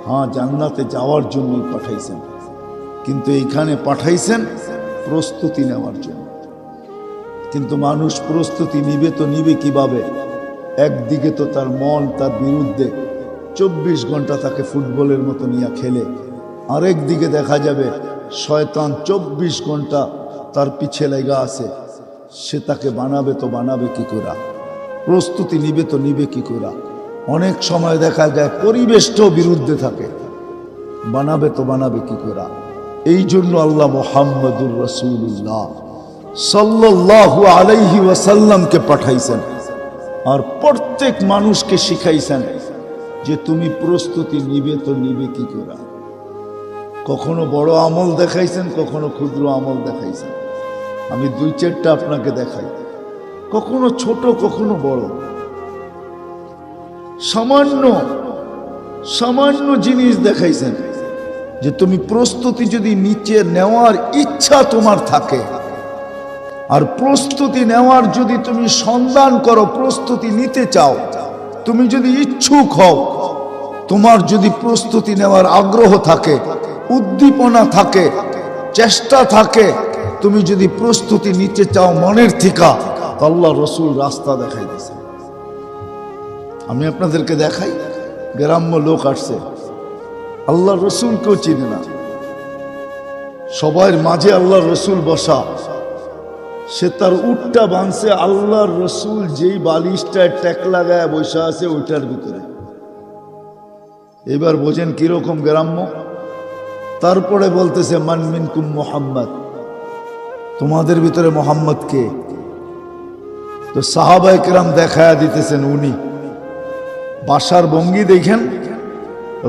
Speaker 1: হ্যাঁ, জান্নাতে যাওয়ার জন্যই পাঠাইছেন, কিন্তু এইখানে পাঠাইছেন প্রস্তুতি নেওয়ার জন্য। কিন্তু মানুষ প্রস্তুতি নিবে তো নিবে কিভাবে? একদিকে তো তার মন তার বিরুদ্ধে, 24 ঘন্টা তাকে ফুটবলের মতো নিয়ে খেলে, আরেক দিকে দেখা যাবে শয়তান 24 ঘন্টা তার পিছে লেগা আছে। সে তাকে বানাবে তো বানাবে কি করে? প্রস্তুতি নিবে তো নিবে কি করে? অনেক সময় দেখা যায় পরিবেশটাও বিরুদ্ধে থাকে, বানাবে তো বানাবে কি করে? এই জন্য আল্লাহ মুহাম্মদুর রাসূলুল্লাহ সাল্লাল্লাহু আলাইহি ওয়াসাল্লামকে পাঠাইছেন, আর প্রত্যেক মানুষকে শিখাইছেন যে তুমি প্রস্তুতি নিবে তো নিবে কি করে। কখনো বড় আমল দেখাইছেন, কখনো ক্ষুদ্র আমল দেখাইছেন। আমি 2-4টা আপনাকে দেখাই, কখনো ছোট কখনো বড়। সামান্য সামান্য জিনিস দেখাইছেন যে তুমি প্রস্তুতি যদি নিচে নেওয়ার ইচ্ছা তোমার থাকে, আর প্রস্তুতি নেওয়ার যদি তুমি সন্ধান করো, প্রস্তুতি নিতে চাও, তুমি যদি ইচ্ছুক হও, তোমার যদি প্রস্তুতি নেওয়ার আগ্রহ থাকে, উদ্দীপনা থাকে, চেষ্টা থাকে, তুমি যদি প্রস্তুতি নিতে চাও মনের থেকে, আল্লাহ রসুল রাস্তা দেখাই দিয়েছে। আমি আপনাদেরকে দেখাই, গ্রাম্য লোক আসছে, আল্লাহ রসুল কেউ চিনে না, সবার মাঝে আল্লাহ রসুল বসা, সে তার উটটা বাঁধছে, আল্লাহর রসুল যেই বালিশটায় ট্যাক লাগায় বসে আছে ওইটার ভিতরে। এবার বোঝেন কিরকম গ্রাম্য। তারপরে বলতেছে মান মিনকুম মুহাম্মদ, তোমাদের ভিতরে মোহাম্মদ কে? তো সাহাবায়ে কেরাম দেখায়া দিতেছেন উনি। বাসার ভঙ্গি দেখেন,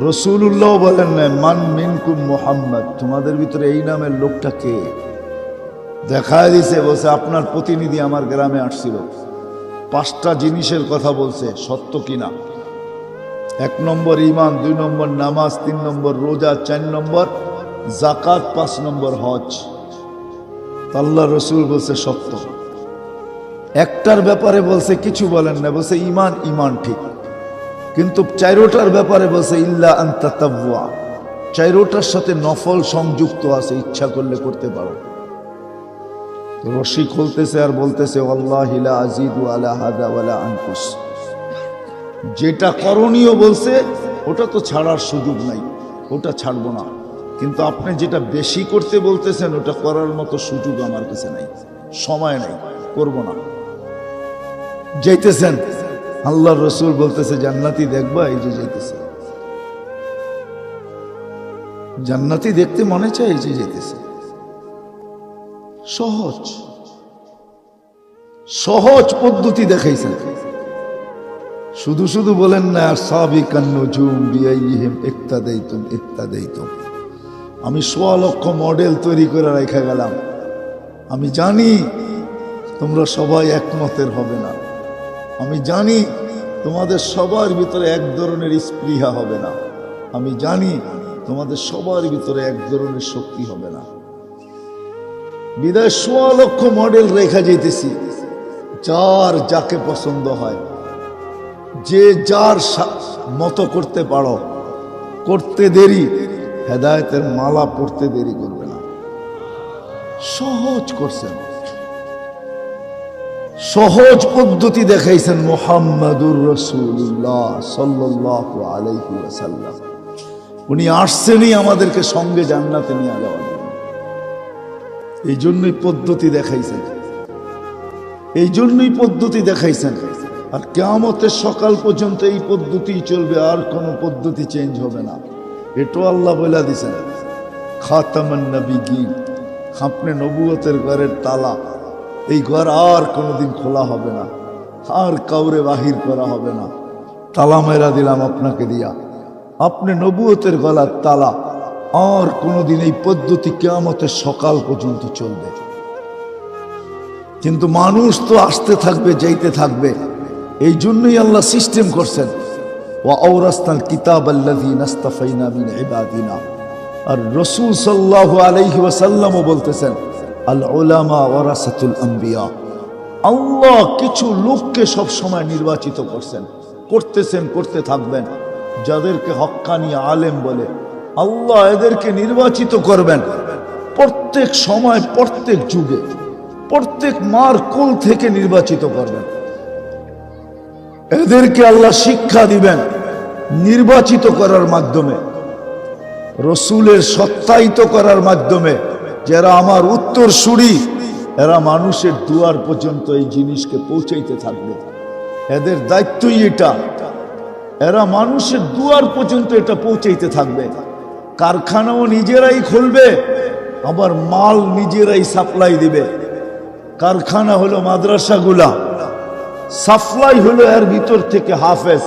Speaker 1: রসুল্লাহ বলেন না মান মিনকুম মুহাম্মদ, তোমাদের ভিতরে এই নামের লোকটা কে? দেখায় দিছে, বলছে আপনার প্রতিনিধি আমার গ্রামে আসছিল, 5টা জিনিসের কথা বলছে, সত্য কিনা। 1 নম্বর ঈমান, 2 নম্বর নামাজ, 3 নম্বর রোজা, 4 নম্বর যাকাত, 5 নম্বর হজ। আল্লাহ রসুল বলছে সত্য। একটার ব্যাপারে বলছে কিছু বলেন না, বলছে ঈমান, ঈমান ঠিক, কিন্তু 4টার ব্যাপারে বলছে ইল্লা আন তাতাওয়া, 4টার সাথে নফল সংযুক্ত আছে, ইচ্ছা করলে করতে পারো। রশি খুলতেছে আর বলতেছে ওয়াল্লাহি লা আযীদু আলা হাদা ওয়ালা আনকুস, যেটা করণীয় বলছে ওটা তো ছাড়ার সুযোগ নাই, ওটা ছাড়বো না, কিন্তু আপনি যেটা বেশি করতে বলতেছেন ওটা করার মতো সুযোগ আমার কাছে নাই, সময় নাই, করব না। যাইতেছেন, আল্লাহ রসুল বলতেছে জান্নাতি দেখবা, এই যে যাইতেছে, জান্নাতি দেখতে মনে চায়, এই যে যাইতেছে। সহজ সহজ পদ্ধতি দেখাইছেন। শুধু শুধু বলেন না সাবিকান নুজুম বিআইহিম ইক্তাদাইতুম ইক্তাদাইতুম। আমি 1.5 লক্ষ মডেল তৈরি করে রেখে গেলাম। আমি জানি তোমরা সবাই একমতের হবে না, আমি জানি তোমাদের সবার ভিতরে এক ধরনের স্পৃহা হবে না, আমি জানি তোমাদের সবার ভিতরে এক ধরনের শক্তি হবে না, বিদায় ১৬ লক্ষ মডেল রেখা যেতেছি, যার যাকে পছন্দ হয়, যে যার মতো করতে পারো, করতে দেরি, হেদায়েতের মালা পড়তে দেরি করবে না। সহজ করছেন, সহজ পদ্ধতি দেখাইছেন মুহাম্মাদুর রাসূলুল্লাহ সাল্লাল্লাহু আলাইহি ওয়াসাল্লাম। উনি আসছেনই আমাদেরকে সঙ্গে জান্নাতে নিয়ে যাওয়ার জন্য। এই জন্যই পদ্ধতি দেখাইছেন, এই জন্যই পদ্ধতি দেখাইছেন। আর কিয়ামতের সকাল পর্যন্ত এই পদ্ধতি চলবে, আর কোনো পদ্ধতি চেঞ্জ হবে না। এটাও আল্লাহ বলে দিয়েছেন, খাতামান নবিয়্যিন, আপনি নবুয়তের ঘরের তালা, এই ঘর আর কোনোদিন খোলা হবে না, আর কাউরে বাহির করা হবে না। তালা মেরা দিলাম আপনাকে দিয়া, আপনি নবুয়তের গলার তালা। আর কোনোদিন এই পদ্ধতি কিয়ামতের সকাল পর্যন্ত চলবে। কিন্তু মানুষ তো আসতে থাকবে, যাইতে থাকবে। এই জন্যই আল্লাহ সিস্টেম করছেন, ওয়া আওরাসনাল কিতাবাল্লাযীনা ইসতাফাইনা মিন ইবাদিনা। আর রাসূল সাল্লাল্লাহু আলাইহি ওয়াসাল্লামও বলতেছেন, আল উলামা ওয়ারাসাতুল আম্বিয়া। আল্লাহ কিছু লোককে সব সময় নির্বাচিত করছেন, করতেছেন, করতে থাকবেন, যাদেরকে হক্কানি আলেম বলে। আল্লাহ এদেরকে নির্বাচিত করবেন প্রত্যেক সময়, প্রত্যেক যুগে, প্রত্যেক মার কোল থেকে নির্বাচিত করবেন। এদেরকে আল্লাহ শিক্ষা দিবেন নির্বাচিত করার মাধ্যমে, রসুলের সত্যায়িত করার মাধ্যমে। যারা আমার উত্তরসূরি, এরা মানুষের দুয়ার পর্যন্ত এই জিনিসকে পৌঁছাইতে থাকবে। এদের দায়িত্বই এটা, এরা মানুষের দুয়ার পর্যন্ত এটা পৌঁছাইতে থাকবে। কারখানাও নিজেরাই খুলবে, আবার মাল নিজেরাই সাপ্লাই দিবে। কারখানা হলো মাদ্রাসাগুলা, সাপ্লাই হলো এর ভিতর থেকে হাফেজ,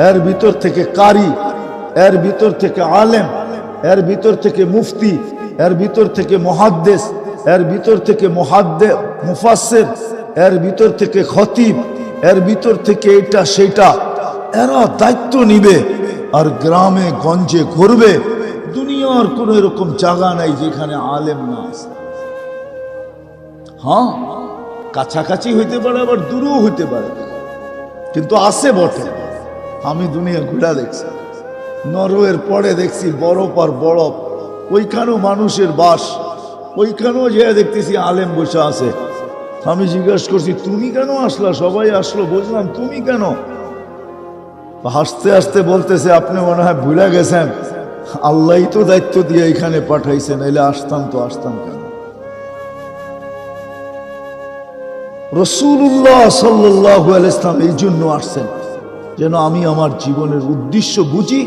Speaker 1: এর ভিতর থেকে কারি, এর ভিতর থেকে আলেম, এর ভিতর থেকে মুফতি, এর ভিতর থেকে মুহাদ্দিস, এর ভিতর থেকে মুফাসসির, এর ভিতর থেকে খতিব, এর ভিতর থেকে এটা সেটা। এরা দায়িত্ব নিবে আর গ্রামে গঞ্জে ঘুরবে। দুনিয়ার কোন এরকম জায়গা নাই যেখানে আলেম না আছে। হ্যাঁ, কাছাকাছি হইতে পারে, আবার দূরেও হইতে পারে, কিন্তু আছে বটে। আমি দুনিয়া ঘুরা দেখছি, নরওয়ের পরে দেখছি বরফ আর বরফ, ওইখানেও মানুষের বাস, ওইখানেও যে দেখতেছি আলেম বসে আছে। আমি জিজ্ঞাসা করছি, তুমি কেন আসলা? সবাই আসলো, বুঝলাম, তুমি কেন? হাসতে হাসতে বলতেছে, আপনি মনে হয় ভুলে গেছেন, আল্লাহই তো দায়িত্ব দিয়ে এখানে পাঠাইছেন, এলে আসতাম তো আসতাম কেন? রাসূলুল্লাহ সাল্লাল্লাহু আলাইহি ওয়াসাল্লাম এই জন্য আসছেন, যেন আমি আমার জীবনের উদ্দেশ্য বুঝি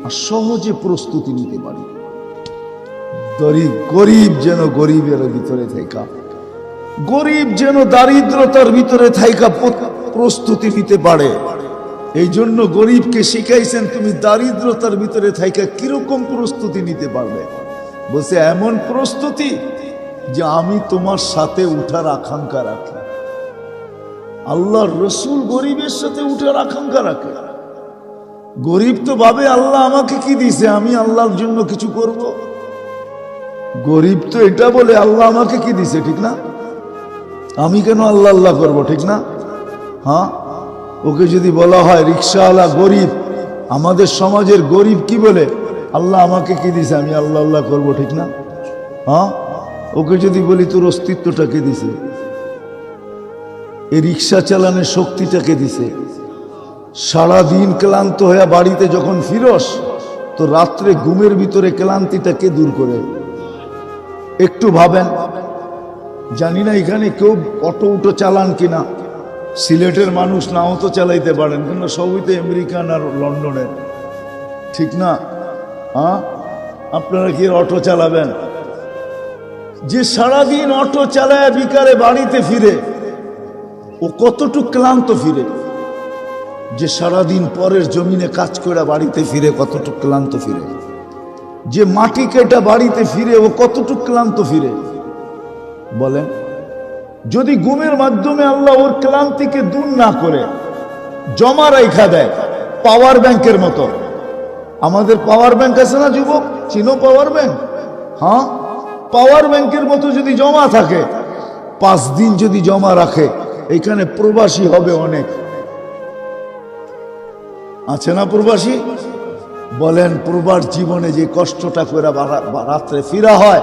Speaker 1: আর সহজে প্রস্তুতি নিতে পারি। গরিব যেন গরিবের ভিতরে থাকা, গরিব যেন দারিদ্রতার ভিতরে থাকা প্রস্তুতি নিতে পারে। এই জন্য গরিবকে শিখাইছেন, তুমি দারিদ্রতার ভিতরে থাকা কিরকম প্রস্তুতি নিতে পারবে। বলছে, এমন প্রস্তুতি যে আমি তোমার সাথে উঠার আকাঙ্ক্ষা রাখি। আল্লাহর রসুল গরিবের সাথে উঠার আকাঙ্ক্ষা রাখে। গরিব তো ভাবে, আল্লাহ আমাকে কি দিছে, আমি আল্লাহর জন্য কিছু করব। গরিব তো এটা বলে, আল্লাহ আমাকে কি দিছে, ঠিক না? আমি কেন আল্লাহ আল্লাহ করবো, ঠিক না? হ্যাঁ, ওকে যদি বলা হয় রিক্সাওয়ালা গরিব, আমাদের সমাজের গরিব কি বলে, আল্লাহ আমাকে কি দিছে, আমি আল্লাহ আল্লাহ করবো, ঠিক না? হ্যাঁ, ওকে যদি বলি তোর অস্তিত্বটা কে দিছে, এই রিক্সা চালানোর শক্তিটাকে দিছে। সারাদিন ক্লান্ত হয়ে বাড়িতে যখন ফিরস, তো রাত্রে ঘুমের ভিতরে ক্লান্তিটা কে দূর করে? একটু ভাবেন। জানি না এখানে কেউ অটো উটো চালান কিনা, সিলেটের মানুষ নাও তো চালাইতে পারেন, কিন্তু সবই তো আমেরিকান আর লন্ডনের, ঠিক না? হ্যাঁ, আপনারা কি অটো চালাবেন? যে সারাদিন অটো চালায় বিকালে বাড়িতে ফিরে, ও কতটুক ক্লান্ত ফিরে? যে সারাদিন পরের জমিনে কাজ করে বাড়িতে ফিরে, কতটুক ক্লান্ত ফিরে? যে মাটি কেটে বাড়িতে ফিরে, ও কতটুক ক্লান্ত ফিরে? বলেন। যদি ঘুমের মাধ্যমে আল্লাহ ওর ক্লান্তিকে দূর না করে জমা রাখা দেয়, পাওয়ার ব্যাংকের মতো। আমাদের পাওয়ার ব্যাংক আছে না যুবক, চিনো পাওয়ার ব্যাংক? হ্যাঁ, পাওয়ার ব্যাংকের মতো যদি জমা থাকে, 5 দিন যদি জমা রাখে, এখানে প্রবাসী হবে অনেক। আছে না প্রবাসী? বলেন, প্রবাস জীবনে যে কষ্টটা করে রাত্রে ফিরা হয়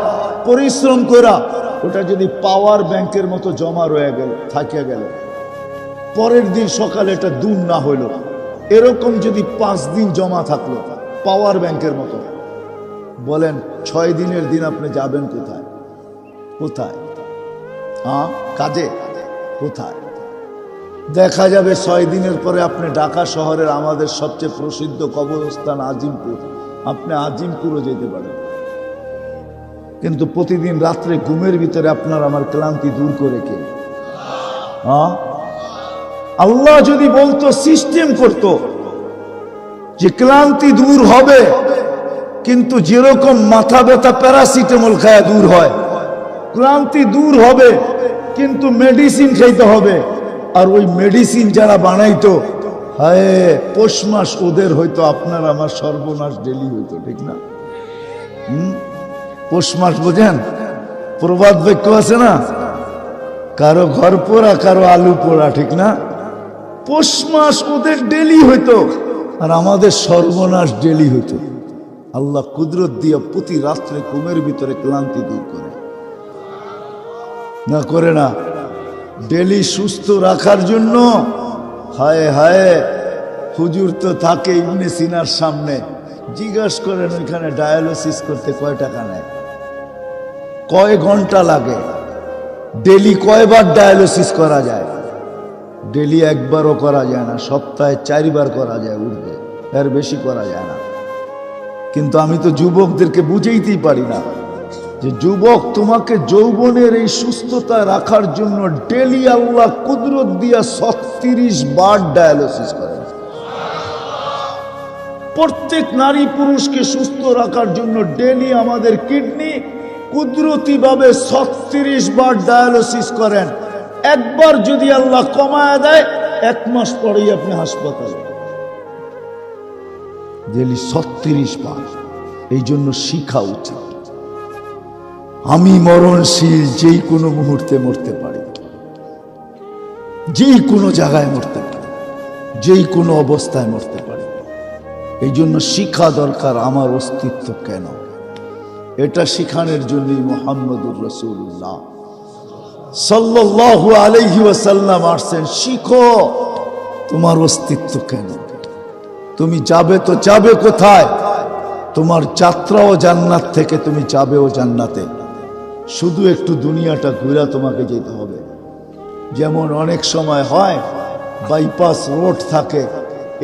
Speaker 1: পরিশ্রম করা, ওটা যদি পাওয়ার ব্যাংকের মতো জমা রয়ে গেল, থাকিয়া গেল, পরের দিন সকালে এটা দূর না হইল, এরকম যদি 5 দিন জমা থাকলো পাওয়ার ব্যাংকের মতো, বলেন 6 দিনের দিন আপনি যাবেন কোথায়? কোথায়? কাজে? কোথায়? দেখা যাবে 6 দিনের পরে আপনি ঢাকা শহরের আমাদের সবচেয়ে প্রসিদ্ধ কবরস্থান আজিমপুর, আপনি আজিমপুরও যেতে পারেন, কিন্তু প্রতিদিন রাত্রে ঘুমের ভিতরে আপনার আমার ক্লান্তি দূর করে কে? আল্লাহ যদি বলতো, সিস্টেম করত যে ক্লান্তি দূর হবে, কিন্তু যেরকম মাথা ব্যথা প্যারাসিটামল খায়া দূর হয়, ক্লান্তি দূর হবে কিন্তু মেডিসিন খাইতে হবে। আর ওই মেডিসিন যারা বানাইতো, হায় পৌষ মাস ওদের হয়তো, আপনার আমার সর্বনাশ ডেলি হইতো, ঠিক না? পৌষ মাস বোঝেন? প্রবাদ বাক্য আছে না, কারো ঘর পোড়া কারো আলু পোড়া, ঠিক না? পৌষ মাস ওদের ডেলি হইতো আর আমাদের সর্বনাশ ডেলি হইতো। আল্লাহ কুদরত দিয়ে প্রতি রাত্রে ঘুমের ভিতরে ক্লান্তি দূর করে, না করে না? ডেলি সুস্থ রাখার জন্য হায় হায়, হুজুর তো থাকে ইবনে সিনার সামনে, জিজ্ঞাসা করেন ওইখানে ডায়ালিসিস করতে কয় টাকা নেয়, কয় ঘন্টা লাগে, ডেলি কয়বার ডায়ালিসিস করা যায়? ডেলি একবারও করা যায় না, সপ্তাহে 4 বার করা যায়, উঠবে, এর বেশি করা যায় না। কিন্তু আমি তো যুবকদেরকে বুঝাইতেই পারি না যে যুবক, তোমাকে যৌবনের এই সুস্থতা রাখার জন্য ডেলি আল্লাহ কুদরত দিয়া 36 বার ডায়ালিসিস করে। প্রত্যেক নারী পুরুষকে সুস্থ রাখার জন্য ডেলি আমাদের কিডনি কুদরতি ভাবে 36 বার ডায়ালিসিস করেন। একবার যদি আল্লাহ কমায় দেয়, 1 মাস পরেই আপনি হাসপাতালে। ডেলি 36 বার। এই জন্য শিখা উচিত, আমি মরণশীল, যেই কোনো মুহূর্তে মরতে পারি, যেই কোনো জায়গায় মরতে পারি, যেই কোনো অবস্থায় মরতে পারি। এই জন্য শিখা দরকার আমার অস্তিত্ব কেন, এটা শিখানোর জন্যই মুহাম্মদুর রাসূলুল্লাহ সাল্লাল্লাহু আলাইহি ওয়াসাল্লাম আসছেন। শিখো তোমার অস্তিত্ব কেন, তুমি যাবে তো যাবে কোথায়? তোমার যাত্রাও জান্নাত থেকে, তুমি যাবেও জান্নাতে। শুধু একটু দুনিয়াটা ঘুরে তোমাকে যেতে হবে। যেমন অনেক সময় হয় বাইপাস রোড থাকে,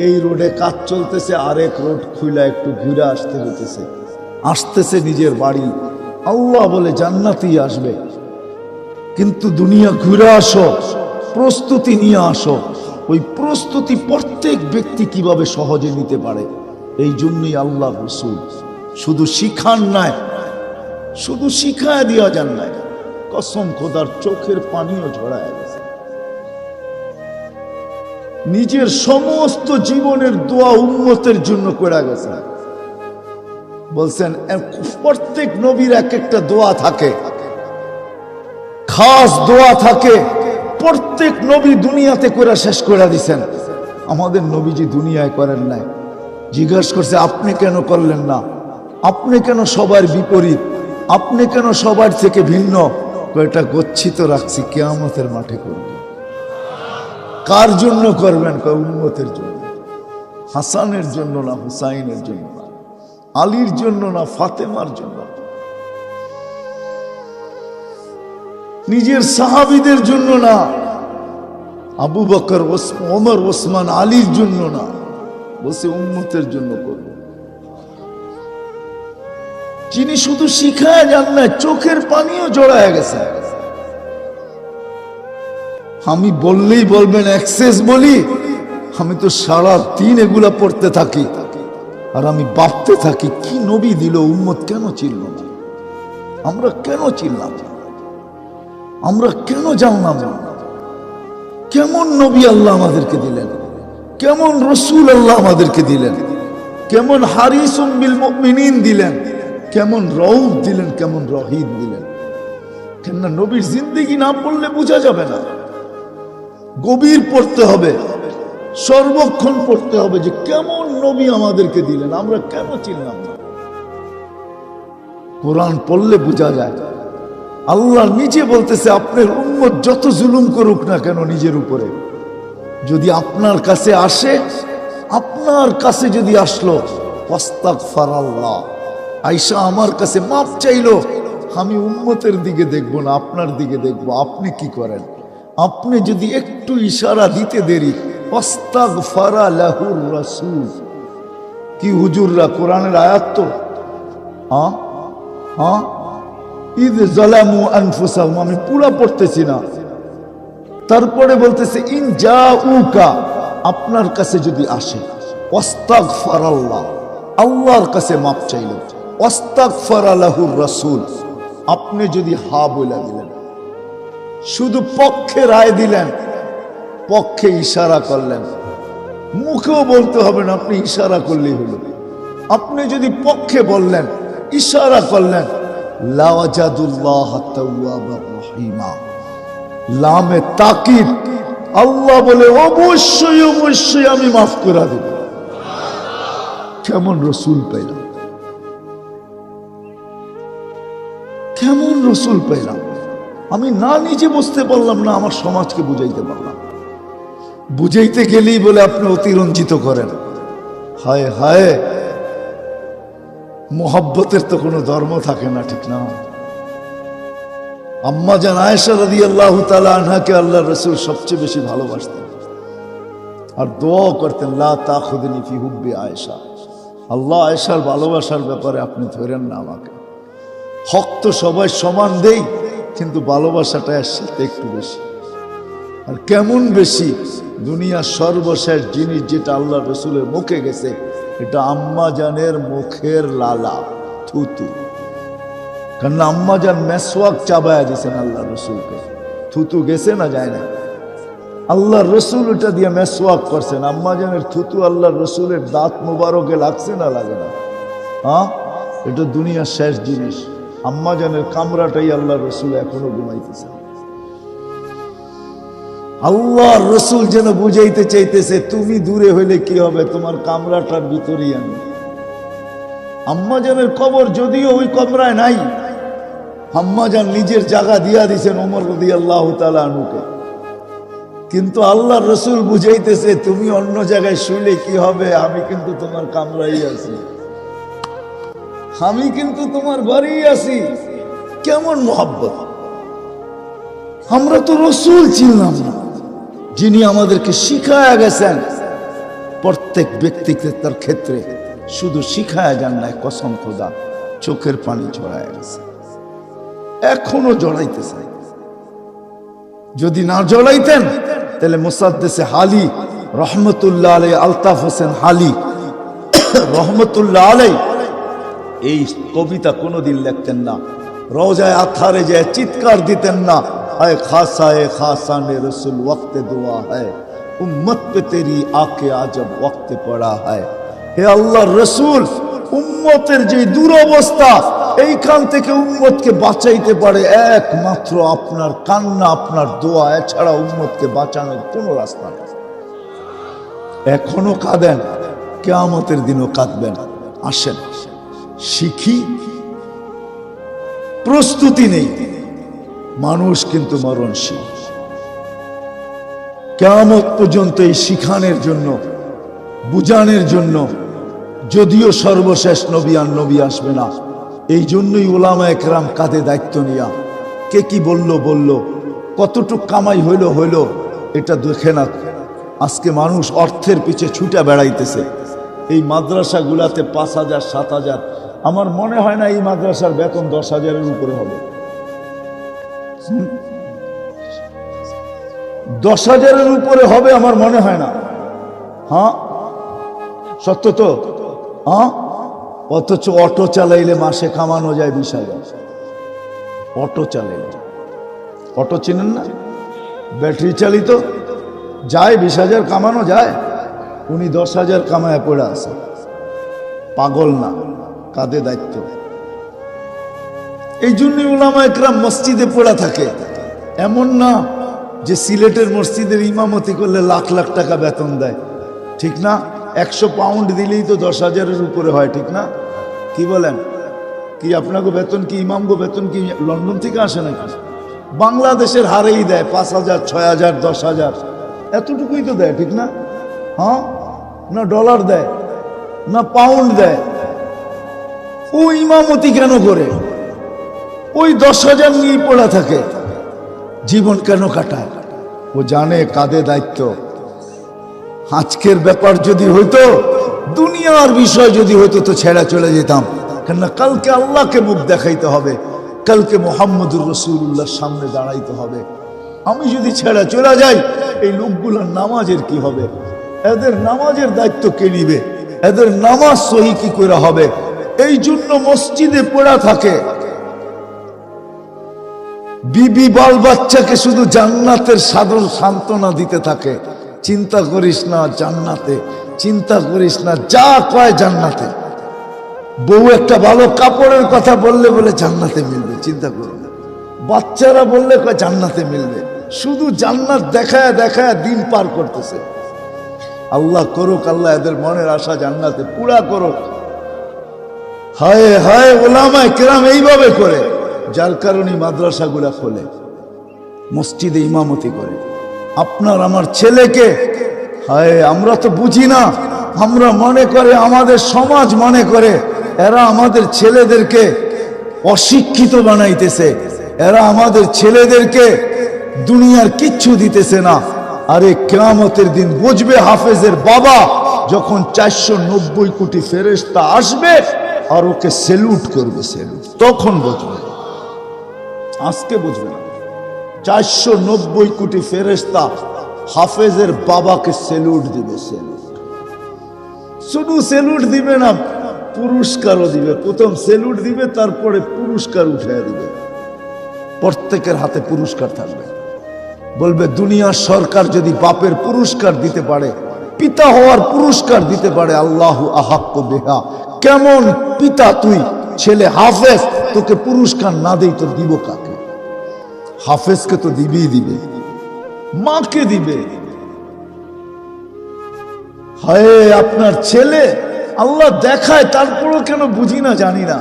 Speaker 1: এই রোডে কাজ চলতেছে, আরেক রোড খুলে একটু ঘুরে আসতে হইতেছে, আসতেছে নিজের বাড়ি। আল্লাহ বলে জান্নাতেই আসবে, কিন্তু দুনিয়া ঘুরে আসো, প্রস্তুতি নিয়ে আসো। ওই প্রস্তুতি প্রত্যেক ব্যক্তি কিভাবে সহজে নিতে পারে, এই জন্যই আল্লাহ রাসূল শুধু শিখান নাই, শুধু শিখায় দেওয়া যান নাই, কসম খোদার চোখের পানিও ঝরায় গেছে। নিজের সমস্ত জীবনের দোয়া উম্মতের জন্য করে গেছে। বলছেন প্রত্যেক নবীর এক একটা দোয়া থাকে, খাস দোয়া থাকে, প্রত্যেক নবী দুনিয়াতে করে শেষ করে দিছেন। আমাদের নবীজি দুনিয়ায় করেন নাই। জিজ্ঞাসা করছে, আপনি কেন করলেন না? আপনি কেন সবার বিপরীত? আপনি কেন সবার থেকে ভিন্ন? এটা গচ্ছিত রাখছি, কিয়ামতের মাঠে করব। কার জন্য করবেন? উম্মতের জন্য। হাসানের জন্য না, হুসাইনের জন্য না, আলীর জন্য না, ফাতেমার জন্য, নিজের সাহাবীদের জন্য না, আবু বকর, ওমর, ওসমান, আলীর জন্য না, বলছে উম্মতের জন্য করব। যিনি শুধু শিখায় যান না, চোখের পানিও জড়ায় গেছে। আমি বললেই বলবেন এক্সেস বলি, আমি তো সারা দিন এগুলা পড়তে থাকি, আর আমি ভাবতে থাকি কি নবী দিল, উম্মত কেন চিনল না? আমরা কেন চিনলাম? আমরা কেন জানলাম না? কেমন নবী আল্লাহ আমাদেরকে দিলেন, কেমন রসুল আল্লাহ আমাদেরকে দিলেন, কেমন হারিসুম বিল মুমিনিন দিলেন, কেমন রউফ দিলেন, কেমন রহিম দিলেন। কেননা নবীর জিন্দেগি না পড়লে বোঝা যাবে না, গভীর পড়তে হবে, সর্বক্ষণ পড়তে হবে যে কেমন নবী আমাদেরকে দিলেন, আমরা কেন চিনলাম না। কোরআন পড়লে বোঝা যায়। আল্লাহ নিজে বলতেছে আপনার উম্মত যত জুলুম করুক না কেন নিজের উপরে, যদি আপনার কাছে আসে, আপনার কাছে যদি আসলো, আস্তাগফারাল্লাহ, আয়েশা আমার কাছে মাফ চাইলো, আমি উম্মতের দিকে দেখব না, আপনার দিকে দেখব আপনি কি করেন। আপনি যদি একটু ইশারা দিতে দেরি, আস্তাগফারা লাহুর রাসূল। কি হুজুররা, কোরআনের আয়াত তো, ইদ জালামু আনফুসাহুম, আমি পুরা পড়তেছি না। তারপরে বলতেছে ইন জাউকা, আপনার কাছে যদি আসে, আস্তাগফারাল্লাহ, আল্লাহর কাছে মাপ চাইল, আস্তাগফারা লাহুর রাসূল, আপনি যদি হা বলে দিলেন, শুধু পক্ষে রায় দিলেন, পক্ষে ইশারা করলেন, মুখেও বলতে হবে না, আপনি ইশারা করলেই হলো। আপনি যদি পক্ষে বললেন, ইশারা করলেন, লাওয়াজাদুল্লাহ তাওয়াবার রহিমা, লামে তাকিদ, আল্লাহ বলে অবশ্যই অবশ্যই আমি মাফ করে দেব। কেমন রসুল পেলাম, কেমন রসুল পেলাম। আমি না নিজে বুঝতে পারলাম না, আমার সমাজকে বুঝাইতে পারলাম। বুঝাইতে গেলেই বলে আপনি অতিরঞ্জিত করেন। হায় হায়, মোহাব্বতের তো কোনো ধর্ম থাকে না, ঠিক না? আম্মা জান আয়েশা রাদিয়াল্লাহু তাআলা আনহাকে আল্লাহ রাসূল সবচেয়ে বেশি ভালোবাসতেন আর দোয়া করতেন, লা তাখুযনি ফি হুব্বি আয়েশা, আল্লাহ আয়েশার ভালোবাসার ব্যাপারে আপনি ধরেন না আমাকে। হক তো সবাই সমান দেই, কিন্তু ভালোবাসাটা এর সাথে একটু বেশি। আর কেমন বেশি, দুনিয়ার সর্বশেষ জিনিস যেটা আল্লাহ রসুলের মুখে গেছে, এটা আম্মা জানের মুখের লালা, থুতু। কারণ আম্মা জান মেসওয়াক চাবায়া দিয়েছেন আল্লাহ রসুলকে, থুতু গেছে না যায় না, আল্লাহ রসুল ওটা দিয়ে মেসওয়াক করছেন। আম্মা জানের থুতু আল্লাহ রসুলের দাঁত মুবারকে লাগছে না লাগে না? এটা দুনিয়ার শেষ জিনিস। আম্মা জানের কামরাটাই আল্লাহ রসুল এখনো ঘুমাইতেছেন। আল্লাহ রসুল যেন বুঝাইতে চাইতেছে, তুমি দূরে হইলে কি হবে, তোমার কামরাটার ভিতরেই আমি। আম্মা জানের কবর যদিও ওই কমরায় নাই, আম্মা জান নিজের জায়গা দিয়া দিছেন ওমর রাদিয়াল্লাহু তাআলা আনহুকে, কিন্তু আল্লাহ রসুল বুঝাইতেছে, তুমি অন্য জায়গায় শুইলে কি হবে, আমি কিন্তু তোমার কামরাই আছি, আমি কিন্তু তোমার ঘরেই আছি। কেমন মোহাব্বত! আমরা তো রসুল চিনলাম না, যিনি আমাদেরকে শিখায়া গেছেন। প্রত্যেক ব্যক্তিকে তার ক্ষেত্রে শুধু শিখায়া যান নাই, কসম খোদা চোখের পানি ঝরায় গেছে, এখনো জড়াইতেছে। যদি না জড়াইতেন তাহলে মুসাদ্দেসে হালি রহমতুল্লাহ আলাই, আলতাফ হোসেন হালি রহমতুল্লাহ আলাই এই কবিতা কোনোদিন লিখতেন না, রওজায়ে আতহারে যায় চিৎকার দিতেন না, আয় খাসায়ে খাসানে রসুল ওয়াক্তে দোয়া হ্যায়, উম্মত পে তেরি আকে আজব ওয়াক্তে পড়া হয়। হে আল্লাহর রসুল, উম্মতের যে দুরবস্থা, এইখান থেকে উম্মতকে বাঁচাইতে পারে একমাত্র আপনার কান্না, আপনার দোয়া, এছাড়া উম্মতকে বাঁচানোর কোনো রাস্তা নেই। এখনো কাঁদেন, কিয়ামতের দিনও কাঁদবেন। আসেন শিখি, প্রস্তুতি নেই, মানুষ কিন্তু মরণশীল। কিয়ামত পর্যন্ত এই শিখানের জন্য, বুঝানোর জন্য, যদিও সর্বশেষ নবী আর নবী আসবে না, এই জন্যই উলামায়ে কেরাম কাঁধে দায়িত্ব নিয়া, কে কি বলল বলল, কতটুক কামাই হইল হইল, এটা দেখে না। আজকে মানুষ অর্থের পিছে ছুটে বেড়াইতেছে। এই মাদ্রাসাগুলাতে 5,000 7,000, আমার মনে হয় না এই মাদ্রাসার বেতন 10,000-এর উপরে হবে। 10,000-এর উপরে হবে আমার মনে হয় না। হ্যাঁ সত্য তো? অথচ অটো চালাইলে মাসে কামানো যায় 20,000। অটো চালাইলে, অটো চিনেন না, ব্যাটারি চালিত, যায় 20,000 কামানো যায়। উনি 10,000 কামায় পড়ে আছে। পাগল না, কাঁধে দায়িত্ব। এই জন্যই উলামা একরাম মসজিদে পড়া থাকে। এমন না যে সিলেটের মসজিদের ইমামতি করলে লাখ লাখ টাকা বেতন দেয়, ঠিক না? 100 পাউন্ড দিলেই তো 10,000-এর উপরে হয়, ঠিক না? কি বলেন? কি আপনাকে বেতন কি, ইমামগো বেতন কি লন্ডন থেকে আসে নাকি? বাংলাদেশের হারেই দেয় 5,000, 6,000, 10,000, এতটুকুই তো দেয়, ঠিক না? হ্যাঁ, না ডলার দেয় না পাউন্ড দেয়। ও ইমামতি কেন করে? ওই 10,000 নিয়ে পড়া থাকে, জীবন কেন কাটায়? ও জানে কাঁধে দায়িত্ব। আজকের ব্যাপার যদি হইতো, দুনিয়ার বিষয় যদি হইতো তো ছেড়া চলে যেতাম, কেননা কালকে আল্লাহকে মুখ দেখাইতে হবে, কালকে মুহাম্মদুর রাসূলুল্লাহর সামনে দাঁড়াইতে হবে। আমি যদি ছেড়া চলে যাই, এই লোকগুলোর নামাজের কি হবে? এদের নামাজের দায়িত্ব কে নিবে? এদের নামাজ সহি কি করে হবে? এই জন্য মসজিদে পড়া থাকে। বিবি বাল বাচ্চাকে শুধু জান্নাতের সাধন সান্ত্বনা দিতে থাকে, চিন্তা করিস না জান্নাতে, চিন্তা করিস না, যা কয় জান্নাতে। বউ একটা ভালো কাপড়ের কথা বললে বলে জান্নাতে মিলবে, চিন্তা করো না। বাচ্চারা বললে কয় জান্নাতে মিলবে, শুধু জান্নাত দেখায় দেখায় দিন পার করতেছে। আল্লাহ করুক, আল্লাহ এদের মনের আশা জান্নাতে পুরা করুক। হায় হায়, উলামায়ে কেরাম এইভাবে করে, যার কারণে মাদ্রাসাগুলা খোলে, মসজিদে ইমামতি করে। আপনার আমার ছেলেকে, হায় আমরা তো বুঝি না, আমরা মনে করে, আমাদের সমাজ মনে করে এরা আমাদের ছেলেদেরকে অশিক্ষিত বানাইতেছে, এরা আমাদের ছেলেদেরকে দুনিয়ার কিচ্ছু দিতেছে না। আরে কিয়ামতের দিন বুঝবে হাফেজের বাবা যখন 490 কোটি ফেরেশতা আসবে আর ওকে সেলুট করবে, সেলুট, তখন বুঝবে। আজকে বুঝবে না। 490 কোটি ফেরেশতা হাফেজের বাবাকে সেলুট দিবে, সেলুট। শুধু সেলুট দিবে না, পুরস্কারও দিবে। প্রথম সেলুট দিবে, তারপরে পুরস্কার উঠিয়ে দিবে। প্রত্যেকের হাতে পুরস্কার থাকবে। বলবে দুনিয়ার সরকার যদি বাপের পুরস্কার দিতে পারে, পিতা হওয়ার পুরস্কার দিতে পারে, আল্লাহু আহাক্কু বিহা। কেমন পিতা তুই, ছেলে হাফেজ, তোকে পুরস্কার না দেই তো দিব কাকে? হাফেজকে তো দিবেই দিবে, মাকে দিবে। হায় আপনার ছেলে আল্লাহ দেখায়, তারপরও কেন বুঝি না, জানি না।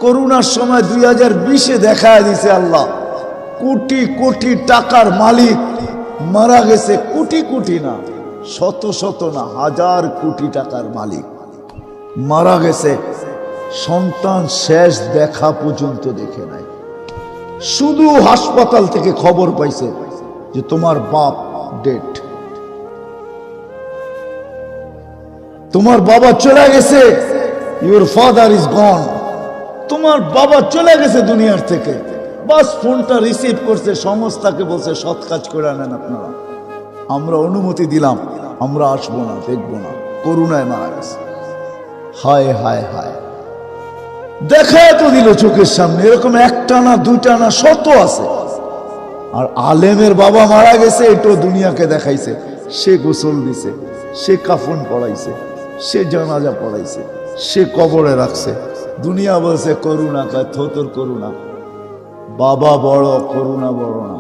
Speaker 1: করোনার সময় 2020-এ দেখায় দিছে আল্লাহ, কোটি কোটি টাকার মালিক মারা গেছে। কোটি কোটি না, শত শত না, হাজার কোটি টাকার মালিক মারা গেছে। সন্তান শেষ দেখা পর্যন্ত দেখে নাই, শুধু হাসপাতাল থেকে খবর পাইছে যে তোমার বাপ ডেড, তোমার বাবা চলে গেছে, ইউর ফাদার ইজ গন, তোমার বাবা চলে গেছে দুনিয়ার থেকে। বাস ফোনটা রিসিভ করছে, সংস্থাকে বলছে সৎ কাজ করে আনেন আপনারা, আমরা অনুমতি দিলাম, আমরা আসবো না, দেখবো না, করুণায় মারা গেছে। হায় হায় হায়, দেখায় তো দিল চোখের সামনে। এরকম একটা না, দুইটা না, শত আছে। আর আলেমের বাবা মারা গেছে, এটাও দুনিয়াকে দেখাইছে। সে গোসল দিছে, সে কাফন পড়াইছে, সে জানাজা পড়াইছে, সে কবরে রাখছে। দুনিয়া বলছে করুণা, কয় থোতর করুণা, বাবা বড়, করুণা বড় না।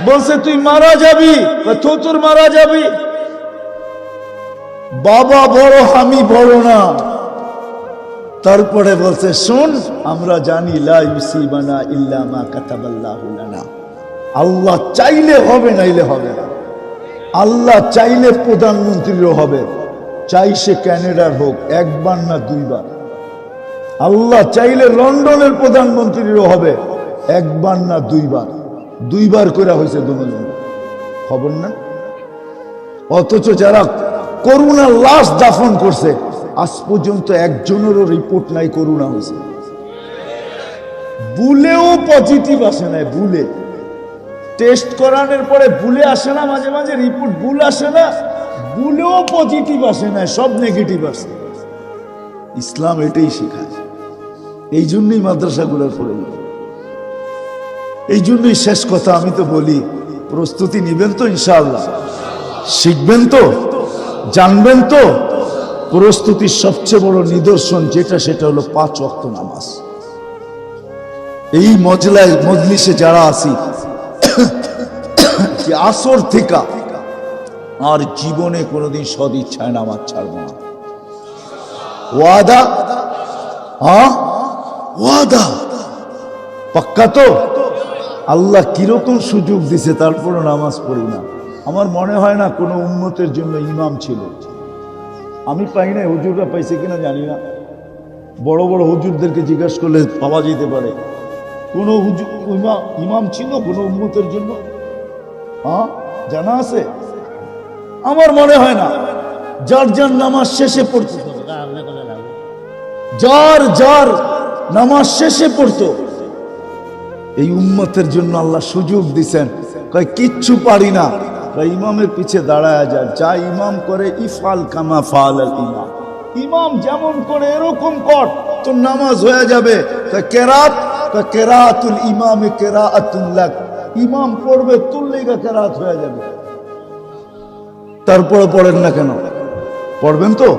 Speaker 1: বলছে তুই মারা যাবি, থোতর মারা যাবি, বাবা বড়, আমি বড় না। তারপরে বলছে শোন, আমরা জানি লা ইউসিবানা ইল্লা মা কাতাবাল্লাহু লানা, আল্লাহ চাইলে হবে, নাইলে হবে না। আল্লাহ চাইলে প্রধানমন্ত্রীরও হবে, চাই সে ক্যানাডার হোক, একবার না দুইবার। আল্লাহ চাইলে লন্ডনের প্রধানমন্ত্রীরও হবে, একবার না দুইবার। দুইবার করে হয়েছে দুজন, খবর না? অথচ যারা করুণার লাশ দাফন করছে, আজ পর্যন্ত একজনেরও রিপোর্ট নাই করুণা হয়েছে। বুলেও পজিটিভ আসে না, বুলে টেস্ট করানোর পরে বুলে আসে না, মাঝে মাঝে রিপোর্ট ভুল আসে না, বুলেও পজিটিভ আসে না, সব নেগেটিভ আসে। ইসলাম এটাই শেখায়। এই জন্যই মাদ্রাসাগুলোর প্রয়োজন। এই জন্যই শেষ কথা আমি তো বলি, প্রস্তুতি নিবেন তো ইনশাআল্লাহ, শিখবেন তো, জানবেন তো। প্রস্তুতির সবচেয়ে বড় নিদর্শন যেটা, সেটা হলো 5 ওয়াক্ত নামাজ। এই মজলিসে যারা আছি যে আসর থেকে আর জীবনে কোনোদিন সদ ইচ্ছায় নামাজ ছাড়বো না। ওয়াদা? হ্যাঁ ওয়াদা পাক্কা তো? আল্লাহ কিরকম সুযোগ দিছে তারপরও নামাজ পড়ি না। আমার মনে হয় না কোনো উম্মতের জন্য ইমাম ছিল। আমি পাই না, হুজুররা পাইছে কিনা জানি না। বড় বড় হুজুরদেরকে জিজ্ঞাসা করলে পাওয়া যেতে পারে। কোনো ইমাম ছিল কোনো উম্মতের জন্য? হ্যাঁ জানা আছে? আমার মনে হয় না। যার যার নামাজ শেষে পড়তো, যার নামাজ শেষে পড়তো। এই উম্মতের জন্য আল্লাহ সুযোগ দিছেন। কয় কিচ্ছু পারি না, ইমামের পিছে দাঁড়ায় যায়। যা ইমাম করে ইফাল কামা ফাল আল ইমাম, ইমাম যেমন করে এরকম কর, তোর নামাজ হয়ে যাবে। কেরাত, কেরাতুল ইমামে কেরাতুল লাক, ইমাম পড়বে তোর লেগা কেরাত হয়ে যাবে। তারপরে পড়েন না কেন? পড়বেন তো,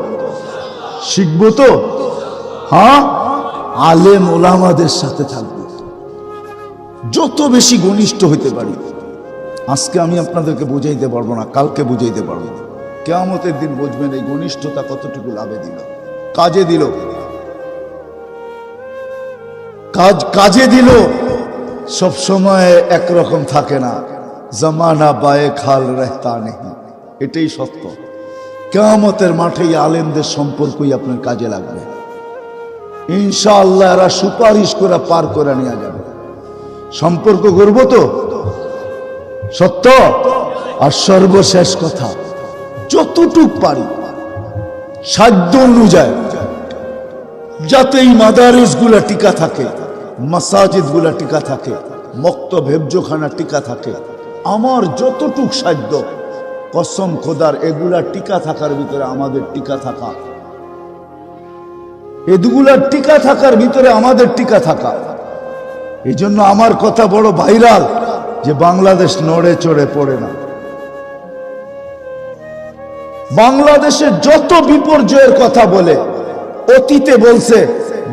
Speaker 1: শিখবো তো। হ্যাঁ আলেম ওলামাদের সাথে থাকবো, যত বেশি ঘনিষ্ঠ হইতে পারি। আজকে আমি আপনাদেরকে বুঝাইতে পারবো না, কালকে বুঝাইতে পারবো। কিয়ামতের দিন বুঝবেন এই ঘনিষ্ঠতা কতটুকু লাভে দিল, কাজে দিল। কাজে দিল। সব সময় একরকম থাকে না। জমানা বায়ে খাল রেহতা নেই, এটাই সত্য। কিয়ামতের মাঠে আলেমদের সম্পর্কই আপনার কাজে লাগবে ইনশাআল্লাহ। এরা সুপারিশ করে পার করে নিয়ে যাবে। সম্পর্ক করবো তো, সত্য। আর সর্বশেষ কথা, যতটুক পারি সাধ্য অনুযায়ী যাতে এই মাদারিস গুলা টিকা থাকে, মাসাজিদ গুলা টিকা থাকে, মক্তব হেফজোখানা টিকা থাকে, আমার যতটুক সাধ্য, কসম খোদার এগুলা টিকা থাকার ভিতরে আমাদের টিকা থাকা, এগুলার টিকা থাকার ভিতরে আমাদের টিকা থাকা। এই জন্য আমার কথা বড় ভাইরাল যে বাংলাদেশ নড়ে চড়ে পড়ে না। বাংলাদেশে যত বিপর্যয়ের কথা বলে, অতীতে বলছে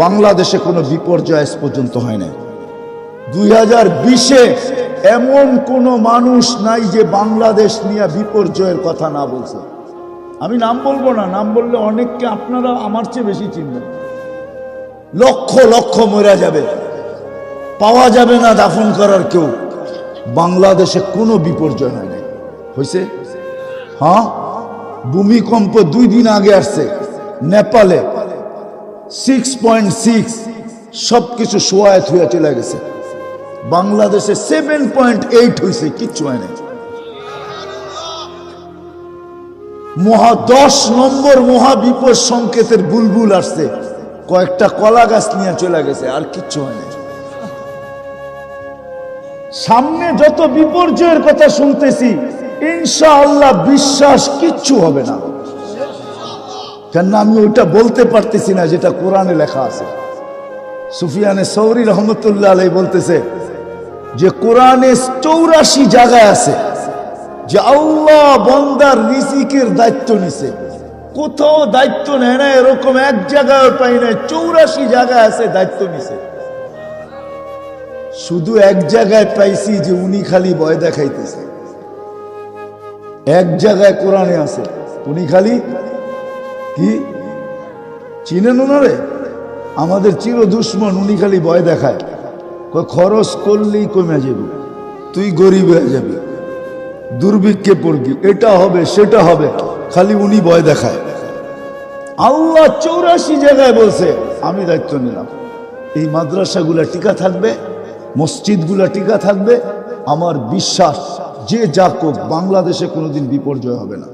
Speaker 1: বাংলাদেশে কোনো বিপর্যয় আজ পর্যন্ত হয় না। 2020-এ এমন কোন মানুষ নাই যে বাংলাদেশ নিয়ে বিপর্যয়ের কথা না বলছে। আমি নাম বলবো না, নাম বললে অনেককে আপনারা আমার চেয়ে বেশি চিনবেন। লক্ষ লক্ষ মরে যাবে, পাওয়া যাবে না দাফন করার কেউ। বাংলাদেশে কোনো বিপর্যয় হয় নাই, হয়েছে? হ্যাঁ ভূমিকম্প 2 দিন আগে আসছে নেপালে, 6.6, সবকিছু সোয়ায় থুয়া চলে গেছে। বাংলাদেশে 7.8 হয়েছে, কিচ্ছু হয় নাই। 10 নম্বর মহাবিপদ সংকেতের বুলবুল আসছে, কয়েকটা কলা গাছ নিয়ে চলে গেছে, আর কিচ্ছু হয় নাই। সামনে যত বিপর্যয়ের কথা শুনতেছি, ইনশাআল্লাহ বিশ্বাস কিচ্ছু হবে না। কেন আমি ওইটা বলতে পারতেছি না যেটা কোরআনে লেখা আছে। সুফিয়ানে সৌরি রহমতুল্লাহ আলাইহি বলতেছে যে কোরআনে 84 জায়গায় আছে যে আল্লাহ বান্দার রিজিকের দায়িত্ব নিছে। কোথাও দায়িত্ব নেয় না এরকম এক জায়গায় পাই না, 84 জায়গায় আছে দায়িত্ব নিছে। শুধু এক জায়গায় পাইছি যে উনি খালি ভয় দেখাইতেছে। এক জায়গায় কোরআনে আছে উনি খালি কি চিনেন ওনারে? আমাদের চির দুশ্মন, উনি খালি ভয় দেখায়। খরচ করলেই কমে যাবে, তুই গরিব হয়ে যাবি, দুর্ভিক্ষে পড়বি, এটা হবে সেটা হবে, খালি উনি ভয় দেখায়। আল্লাহ 84 জায়গায় বলছে আমি দায়িত্ব নিলাম। এই মাদ্রাসাগুলা টিকা থাকবে, মসজিদগুলা টিকা থাকবে। আমার বিশ্বাস যে যা কোক বাংলাদেশে কোনোদিন বিপর্যয় হবে না।